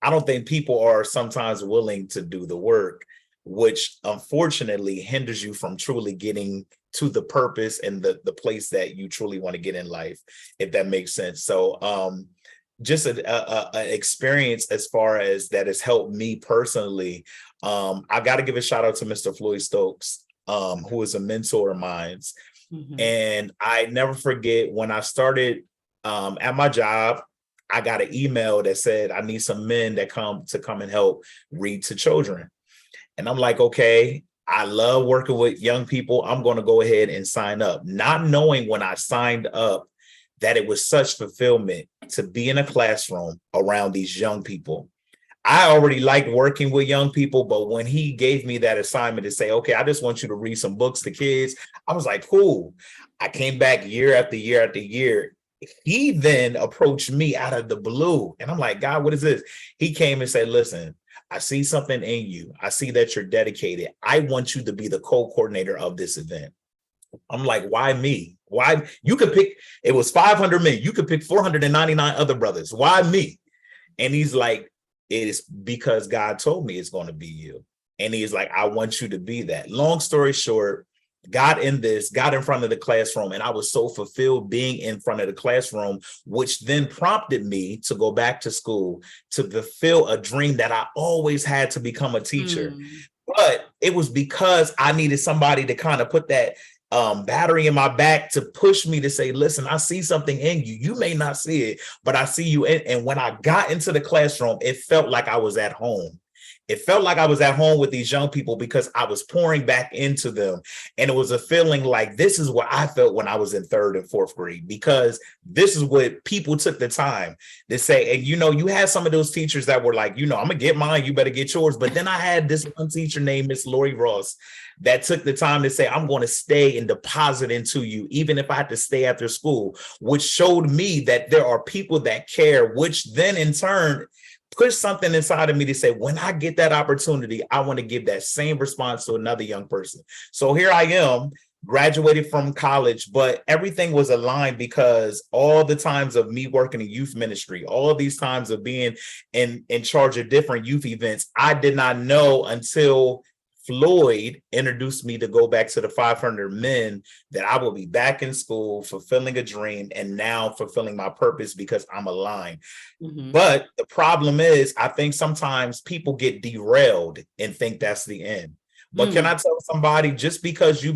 I don't think people are sometimes willing to do the work, which unfortunately hinders you from truly getting to the purpose and the place that you truly want to get in life, if that makes sense. So just an experience as far as that has helped me personally. I got to give a shout out to Mr. Floyd Stokes, who is a mentor of mine. And I never forget when I started at my job, I got an email that said, I need some men that come and help read to children. And I'm like, okay, I love working with young people. I'm going to go ahead and sign up, not knowing when I signed up that it was such fulfillment to be in a classroom around these young people. I already liked working with young people, but when he gave me that assignment to say, okay, I just want you to read some books to kids, I was like, cool. I came back year after year after year. He then approached me out of the blue. And I'm like, God, what is this? He came and said, listen, I see something in you. I see that you're dedicated. I want you to be the co-coordinator of this event. I'm like, why me? Why? You could pick, it was 500 men. You could pick 499 other brothers. Why me? And he's like, it is because God told me it's going to be you. And he's like, I want you to be that. Long story short, got in front of the classroom, and I was so fulfilled being in front of the classroom, which then prompted me to go back to school to fulfill a dream that I always had to become a teacher. But it was because I needed somebody to kind of put that battery in my back to push me to say, listen, I see something in you. You may not see it, but I see you. And when I got into the classroom, it felt like I was at home. It felt like I was at home with these young people because I was pouring back into them. And it was a feeling like this is what I felt when I was in 3rd and 4th grade, because this is what people took the time to say. And, you had some of those teachers that were like, I'm going to get mine, you better get yours. But then I had this one teacher named Miss Lori Ross that took the time to say, I'm going to stay and deposit into you, even if I had to stay after school, which showed me that there are people that care, which then in turn push something inside of me to say, when I get that opportunity, I want to give that same response to another young person. So here I am, graduated from college, but everything was aligned because all the times of me working in youth ministry, all these times of being in charge of different youth events, I did not know until Floyd introduced me to go back to the 500 men that I will be back in school, fulfilling a dream, and now fulfilling my purpose because I'm aligned. But the problem is, I think sometimes people get derailed and think that's the end. But can I tell somebody, just because you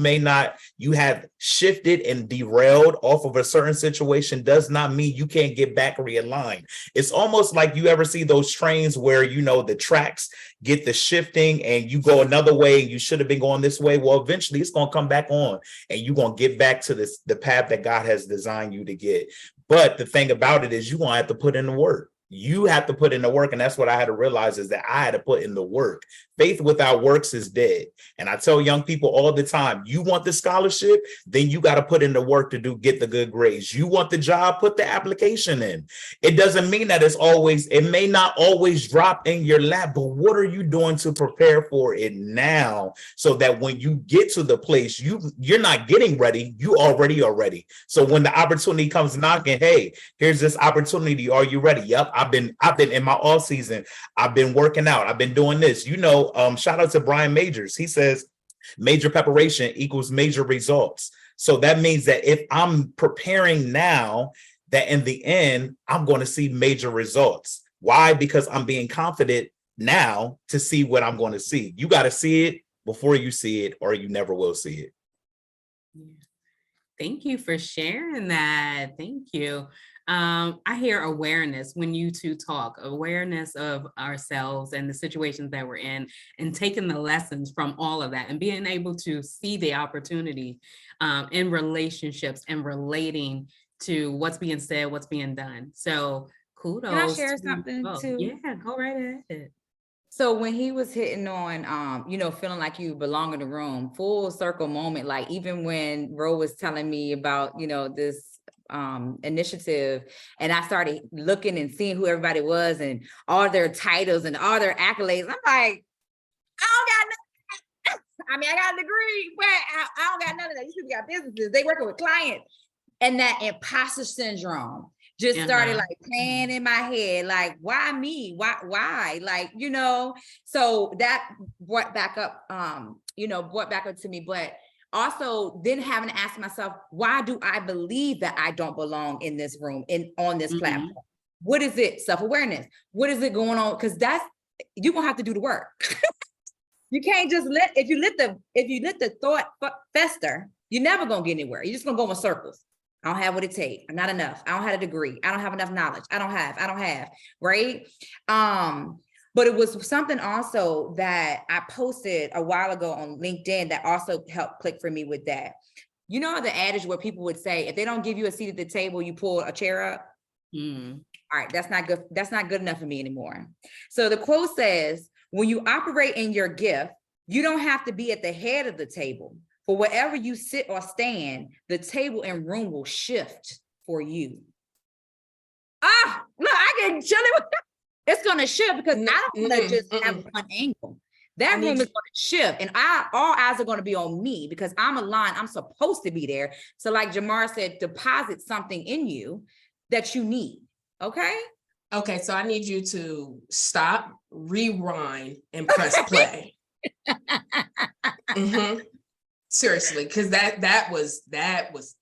have shifted and derailed off of a certain situation does not mean you can't get back realigned. It's almost like you ever see those trains where, the tracks get the shifting and you go another way and you should have been going this way. Well, eventually it's going to come back on and you're going to get back to the path that God has designed you to get. But the thing about it is you're going to have to put in the work. You have to put in the work. And that's what I had to realize, is that I had to put in the work. Faith without works is dead. And I tell young people all the time, you want the scholarship, then you got to put in the work to get the good grades. You want the job, put the application in. It doesn't mean that it may not always drop in your lap, but what are you doing to prepare for it now so that when you get to the place, you're not getting ready, you already are ready. So when the opportunity comes knocking, hey, here's this opportunity. Are you ready? Yep. I've been in my off season. I've been working out. I've been doing this. Shout out to Brian Majors. He says major preparation equals major results. So that means that if I'm preparing now, that in the end, I'm going to see major results. Why? Because I'm being confident now to see what I'm going to see. You got to see it before you see it, or you never will see it. Thank you for sharing that. Thank you. I hear awareness when you two talk, awareness of ourselves and the situations that we're in, and taking the lessons from all of that and being able to see the opportunity in relationships and relating to what's being said, what's being done. So kudos. Can I share something too? Yeah, go right ahead. So when he was hitting on, feeling like you belong in the room, full circle moment, like even when Ro was telling me about, this initiative, and I started looking and seeing who everybody was and all their titles and all their accolades, I'm like, I don't got nothing. I mean, I got a degree, but I don't got none of that. These people got businesses. They working with clients. And that imposter syndrome just started like playing in my head. Like, why me? Why? Like, you know, so that brought back up to me. But also then having to ask myself, why do I believe that I don't belong in this room on this platform? What is it? Self-awareness. What is it going on? Because you're gonna have to do the work. You can't just if you let the thought fester, you're never gonna get anywhere. You're just gonna go in circles. I don't have what it takes. I'm not enough. I don't have a degree. I don't have enough knowledge. I don't have, right? But it was something also that I posted a while ago on LinkedIn that also helped click for me with that. You know the adage where people would say, if they don't give you a seat at the table, you pull a chair up. All right, that's not good. That's not good enough for me anymore. So the quote says, when you operate in your gift, you don't have to be at the head of the table. For wherever you sit or stand, the table and room will shift for you. Look, I get chilly. It's going to shift because I don't want to just have one angle. That room is going to shift and all eyes are going to be on me because I'm aligned. I'm supposed to be there. So like Jamar said, deposit something in you that you need. Okay. Okay. So I need you to stop, rewind, and press play. Seriously, because that was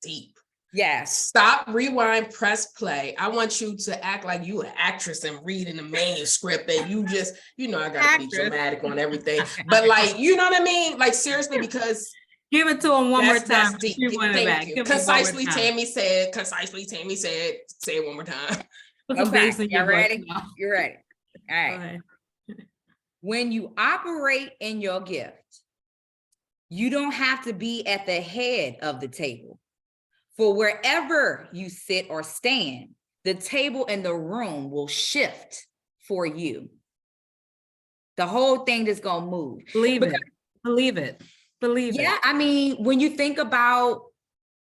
deep. Yes. Stop, rewind, press play. I want you to act like you an actress and reading the manuscript and you just, I gotta be dramatic on everything. But like, you know what I mean? Like seriously, because give it to him one more time. That's deep. Thank you. Concisely, Tami said, say it one more time. Okay, you're ready? You're ready. All right. When you operate in your gift, you don't have to be at the head of the table. For wherever you sit or stand, the table and the room will shift for you. The whole thing is going to move. Believe it. Yeah, I mean, when you think about,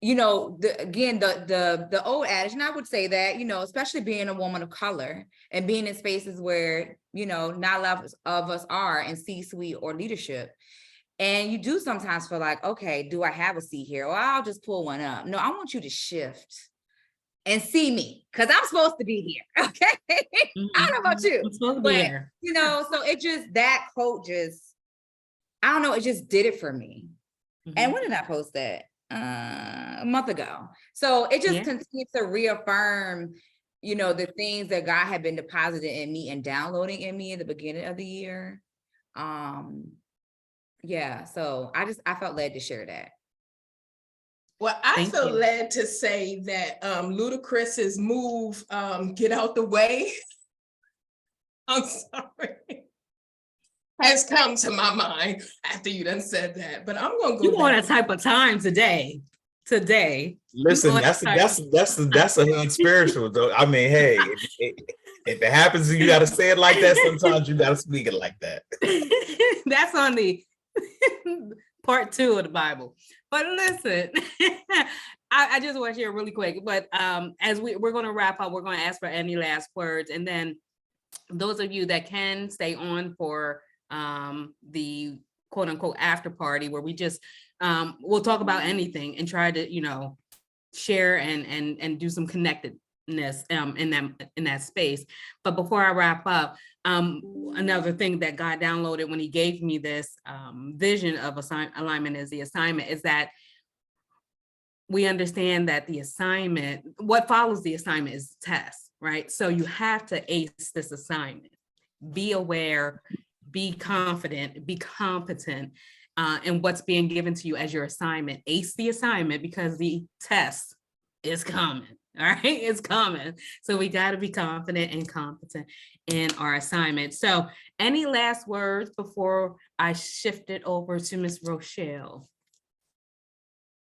the old adage, and I would say that, especially being a woman of color and being in spaces where, not a lot of us are in C-suite or leadership. And you do sometimes feel like, okay, do I have a seat here? Or I'll just pull one up. No, I want you to shift and see me because I'm supposed to be here. Okay. I don't know about you. I'm supposed to be here. So it just, that quote I don't know, it just did it for me. And when did I post that? A month ago. So it just continues to reaffirm, the things that God had been deposited in me and downloading in me at the beginning of the year. So I felt led to share that. Well, I feel led to say that Ludacris's move, Get Out the Way, I'm sorry, has come to my mind after you done said that. But I'm gonna go. You want a type of time today. Listen, that's a hood spiritual though. I mean, hey, if it happens and you gotta say it like that, sometimes you gotta speak it like that. That's on the part 2 of the Bible. But listen, I just want to share really quick. But as we're going to wrap up, we're going to ask for any last words, and then those of you that can stay on for the quote unquote after party, where we just we'll talk about anything and try to share and do some connectedness in that space. But before I wrap up, another thing that God downloaded when he gave me this vision of alignment as the assignment is that we understand that the assignment, what follows the assignment is the test, right? So you have to ace this assignment. Be aware, be confident, be competent in what's being given to you as your assignment. Ace the assignment because the test is coming. All right, it's coming. So we got to be confident and competent in our assignment. So any last words before I shift it over to Miss Rochelle?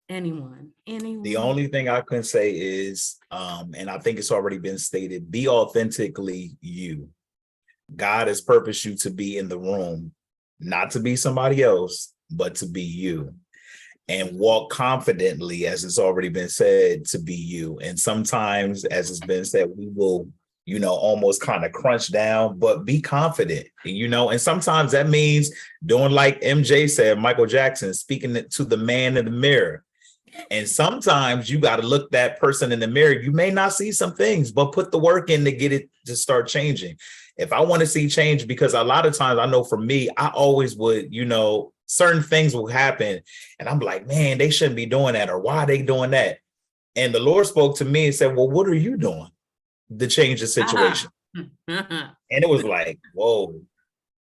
Anyone? The only thing I can say is, and I think it's already been stated, be authentically you. God has purposed you to be in the room, not to be somebody else, but to be you. And walk confidently, as it's already been said, to be you. And sometimes, as it's been said, we will almost kind of crunch down, but be confident, and sometimes that means doing like MJ said, Michael Jackson, speaking to the man in the mirror. And sometimes you got to look that person in the mirror. You may not see some things, but put the work in to get it to start changing. If I want to see change, because a lot of times I know for me, I always would, certain things will happen. And I'm like, man, they shouldn't be doing that. Or why are they doing that? And the Lord spoke to me and said, well, what are you doing to change the situation? And it was like, whoa,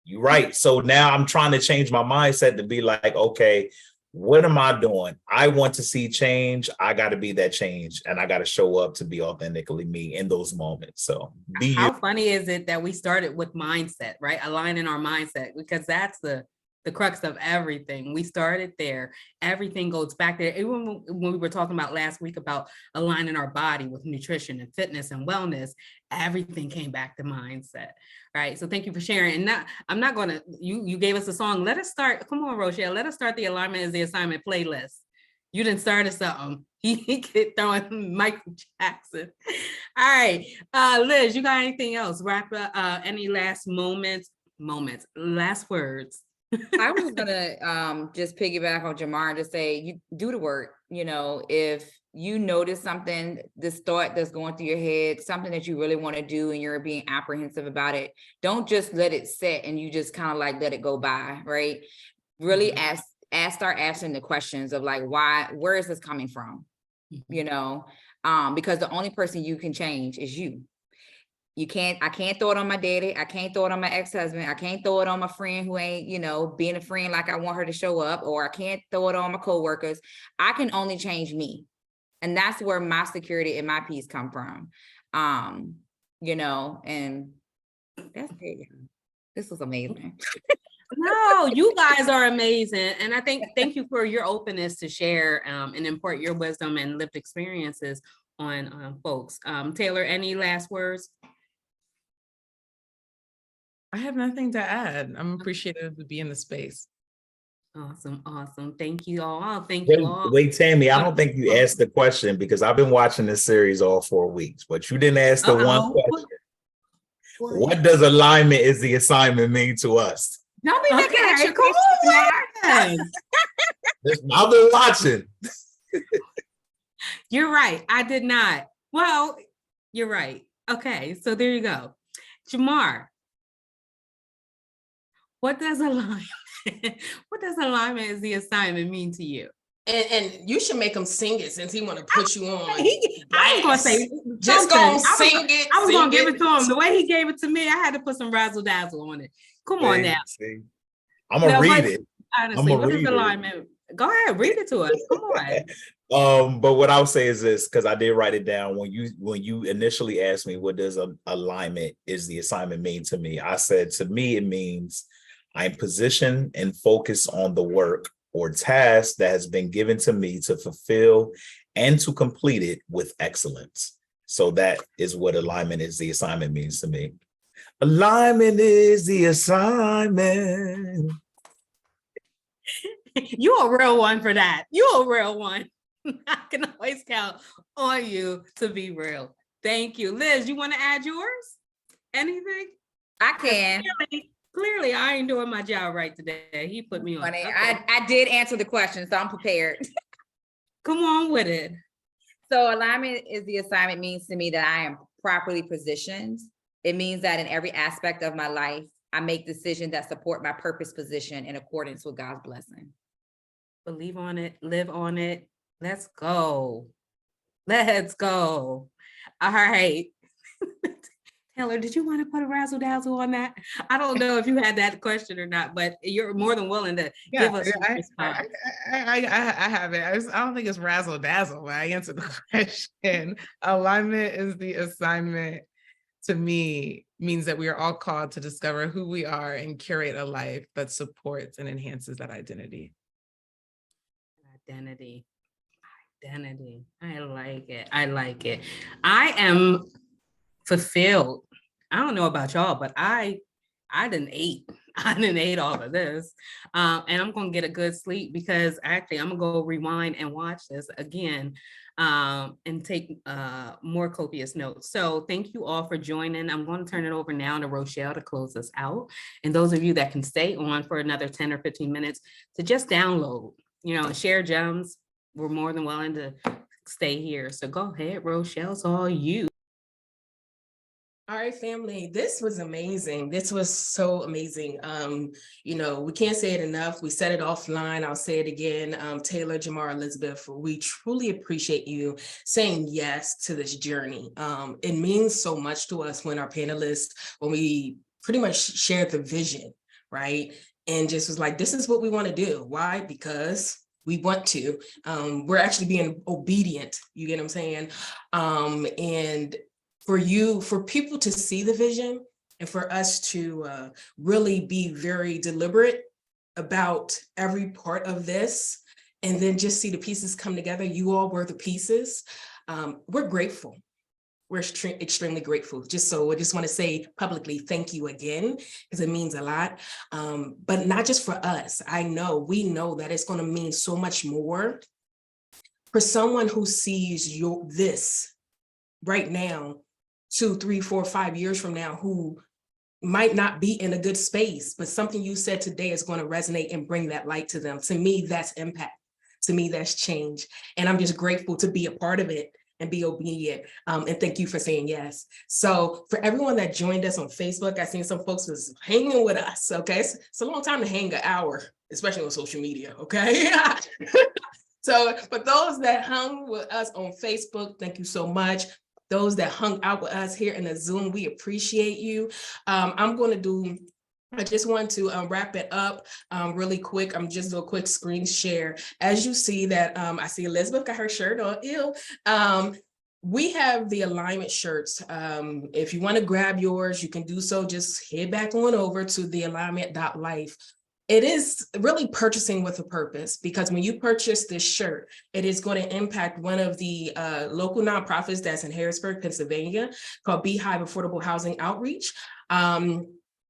you're right. So now I'm trying to change my mindset to be like, okay, what am I doing? I want to see change. I got to be that change, and I got to show up to be authentically me in those moments. So how funny is it that we started with mindset, right? Aligning our mindset, because that's the crux of everything. We started there. Everything goes back there. Even when we were talking about last week about aligning our body with nutrition and fitness and wellness, everything came back to mindset, right? So thank you for sharing. And I'm not going to, you gave us a song. Let us start. Come on, Rochelle. Let us start the Alignment is the Assignment playlist. You didn't start us something. He kept throwing Michael Jackson. All right. Liz, you got anything else? Wrap up, any last last words? I was gonna just piggyback on Jamar and just say, you do the work. If you notice something, this thought that's going through your head, something that you really want to do and you're being apprehensive about it, don't just let it sit and you just kind of like let it go by, right? Really start asking the questions of like, where is this coming from? Because the only person you can change is you. I can't throw it on my daddy. I can't throw it on my ex-husband. I can't throw it on my friend who ain't, being a friend like I want her to show up, or I can't throw it on my coworkers. I can only change me. And that's where my security and my peace come from. And that's it. This was amazing. No, you guys are amazing. And I thank you for your openness to share and impart your wisdom and lived experiences on folks. Taylor, any last words? I have nothing to add. I'm appreciative to be in the space. Awesome. Thank you all. Thank you all. Wait, Tami, I don't think you asked the question, because I've been watching this series all 4 weeks, but you didn't ask the one question. What does alignment is the assignment mean to us? Don't be making extra come on. I've been watching. You're right. I did not. Well, you're right. Okay, so there you go. Jamar, what does alignment is the assignment mean to you? And you should make him sing it, since he want to put you on. I was gonna say, just gonna sing it. I was gonna give it to him the way he gave it to me. I had to put some razzle dazzle on it. Come on now. I'm gonna read it. Honestly, what is alignment? Go ahead, read it to us. Come on. But what I'll say is this, because I did write it down when you initially asked me what does alignment is the assignment mean to me. I said, to me, it means I'm positioned and focused on the work or task that has been given to me to fulfill and to complete it with excellence. So that is what alignment is the assignment means to me. Alignment is the assignment. You a real one for that. You a real one. I can always count on you to be real. Thank you. Liz, you want to add yours? Anything? I can. Clearly, I ain't doing my job right today. He put me on. Funny. Okay. I did answer the question, so I'm prepared. Come on with it. So alignment is the assignment means to me that I am properly positioned. It means that in every aspect of my life, I make decisions that support my purpose position in accordance with God's blessing. Believe on it, live on it. Let's go. Let's go. All right. Taylor, did you want to put a razzle dazzle on that? I don't know if you had that question or not, but you're more than willing to give us a response. I have it. I don't think it's razzle dazzle, but I answered the question. Alignment is the assignment, to me, means that we are all called to discover who we are and curate a life that supports and enhances that identity. Identity. I like it. I am fulfilled. I don't know about y'all, but I done ate. I didn't ate all of this. And I'm going to get a good sleep because actually I'm going to go rewind and watch this again and take more copious notes. So thank you all for joining. I'm going to turn it over now to Rochelle to close us out. And those of you that can stay on for another 10 or 15 minutes to just download, share gems. We're more than willing to stay here. So go ahead, Rochelle, it's all you. All right, family, this was amazing. This was so amazing. We can't say it enough. We said it offline. I'll say it again. Taylor, Jamar, Elizabeth, we truly appreciate you saying yes to this journey. It means so much to us when our panelists, when we pretty much shared the vision, right? And just was like, this is what we want to do. Why? Because we want to. We're actually being obedient. You get what I'm saying? And for people to see the vision and for us to really be very deliberate about every part of this and then just see the pieces come together. You all were the pieces. We're grateful. We're extremely grateful. I just want to say publicly, thank you again, because it means a lot. But not just for us. We know that it's going to mean so much more for someone who sees this right now, 2, 3, 4, 5 years from now, who might not be in a good space, but something you said today is going to resonate and bring that light to them. To me, that's impact. To me, that's change. And I'm just grateful to be a part of it and be obedient. And thank you for saying yes. So for everyone that joined us on Facebook, I seen some folks was hanging with us, okay? It's a long time to hang an hour, especially on social media, okay? So for those that hung with us on Facebook, thank you so much. Those that hung out with us here in the Zoom, we appreciate you. I just want to wrap it up really quick. I'm just do a quick screen share. As you see that, I see Elizabeth got her shirt on. We have the alignment shirts. If you want to grab yours, you can do so. Just head back on over to thealignment.life. It is really purchasing with a purpose, because when you purchase this shirt, it is going to impact one of the local nonprofits that's in Harrisburg, Pennsylvania, called Beehive Affordable Housing Outreach.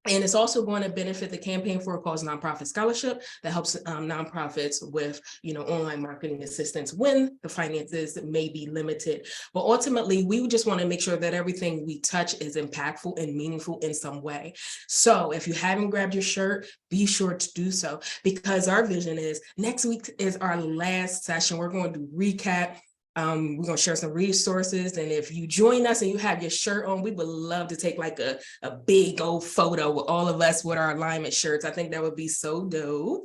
And it's also going to benefit the Campaign for a Cause nonprofit scholarship that helps nonprofits with, online marketing assistance when the finances may be limited. But ultimately, we just want to make sure that everything we touch is impactful and meaningful in some way. So if you haven't grabbed your shirt, be sure to do so, because our vision is next week is our last session. We're going to recap. We're going to share some resources. And if you join us and you have your shirt on, we would love to take like a big old photo with all of us with our alignment shirts. I think that would be so dope.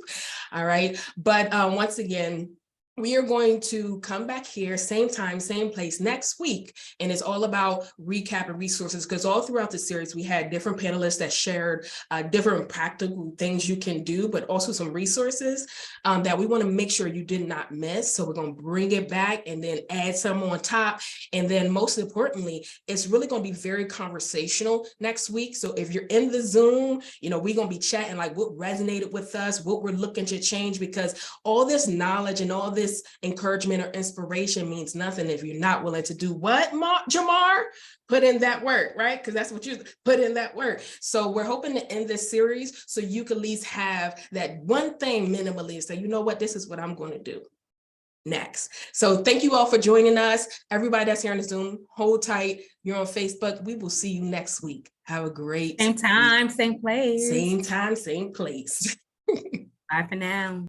All right. But once again, we are going to come back here, same time, same place next week. And it's all about recap and resources, because all throughout the series, we had different panelists that shared different practical things you can do, but also some resources that we want to make sure you did not miss. So we're going to bring it back and then add some on top. And then most importantly, it's really going to be very conversational next week. So if you're in the Zoom, we're going to be chatting like what resonated with us, what we're looking to change, because all this knowledge and all this encouragement or inspiration means nothing if you're not willing to do what, Jamar? Put in that work, right? Because that's what you put in that work. So we're hoping to end this series so you can at least have that one thing minimally and say, you know what, this is what I'm going to do next. So thank you all for joining us. Everybody that's here on the Zoom, hold tight. You're on Facebook. We will see you next week. Have a great Same time, same place. Same time, same place. Bye for now.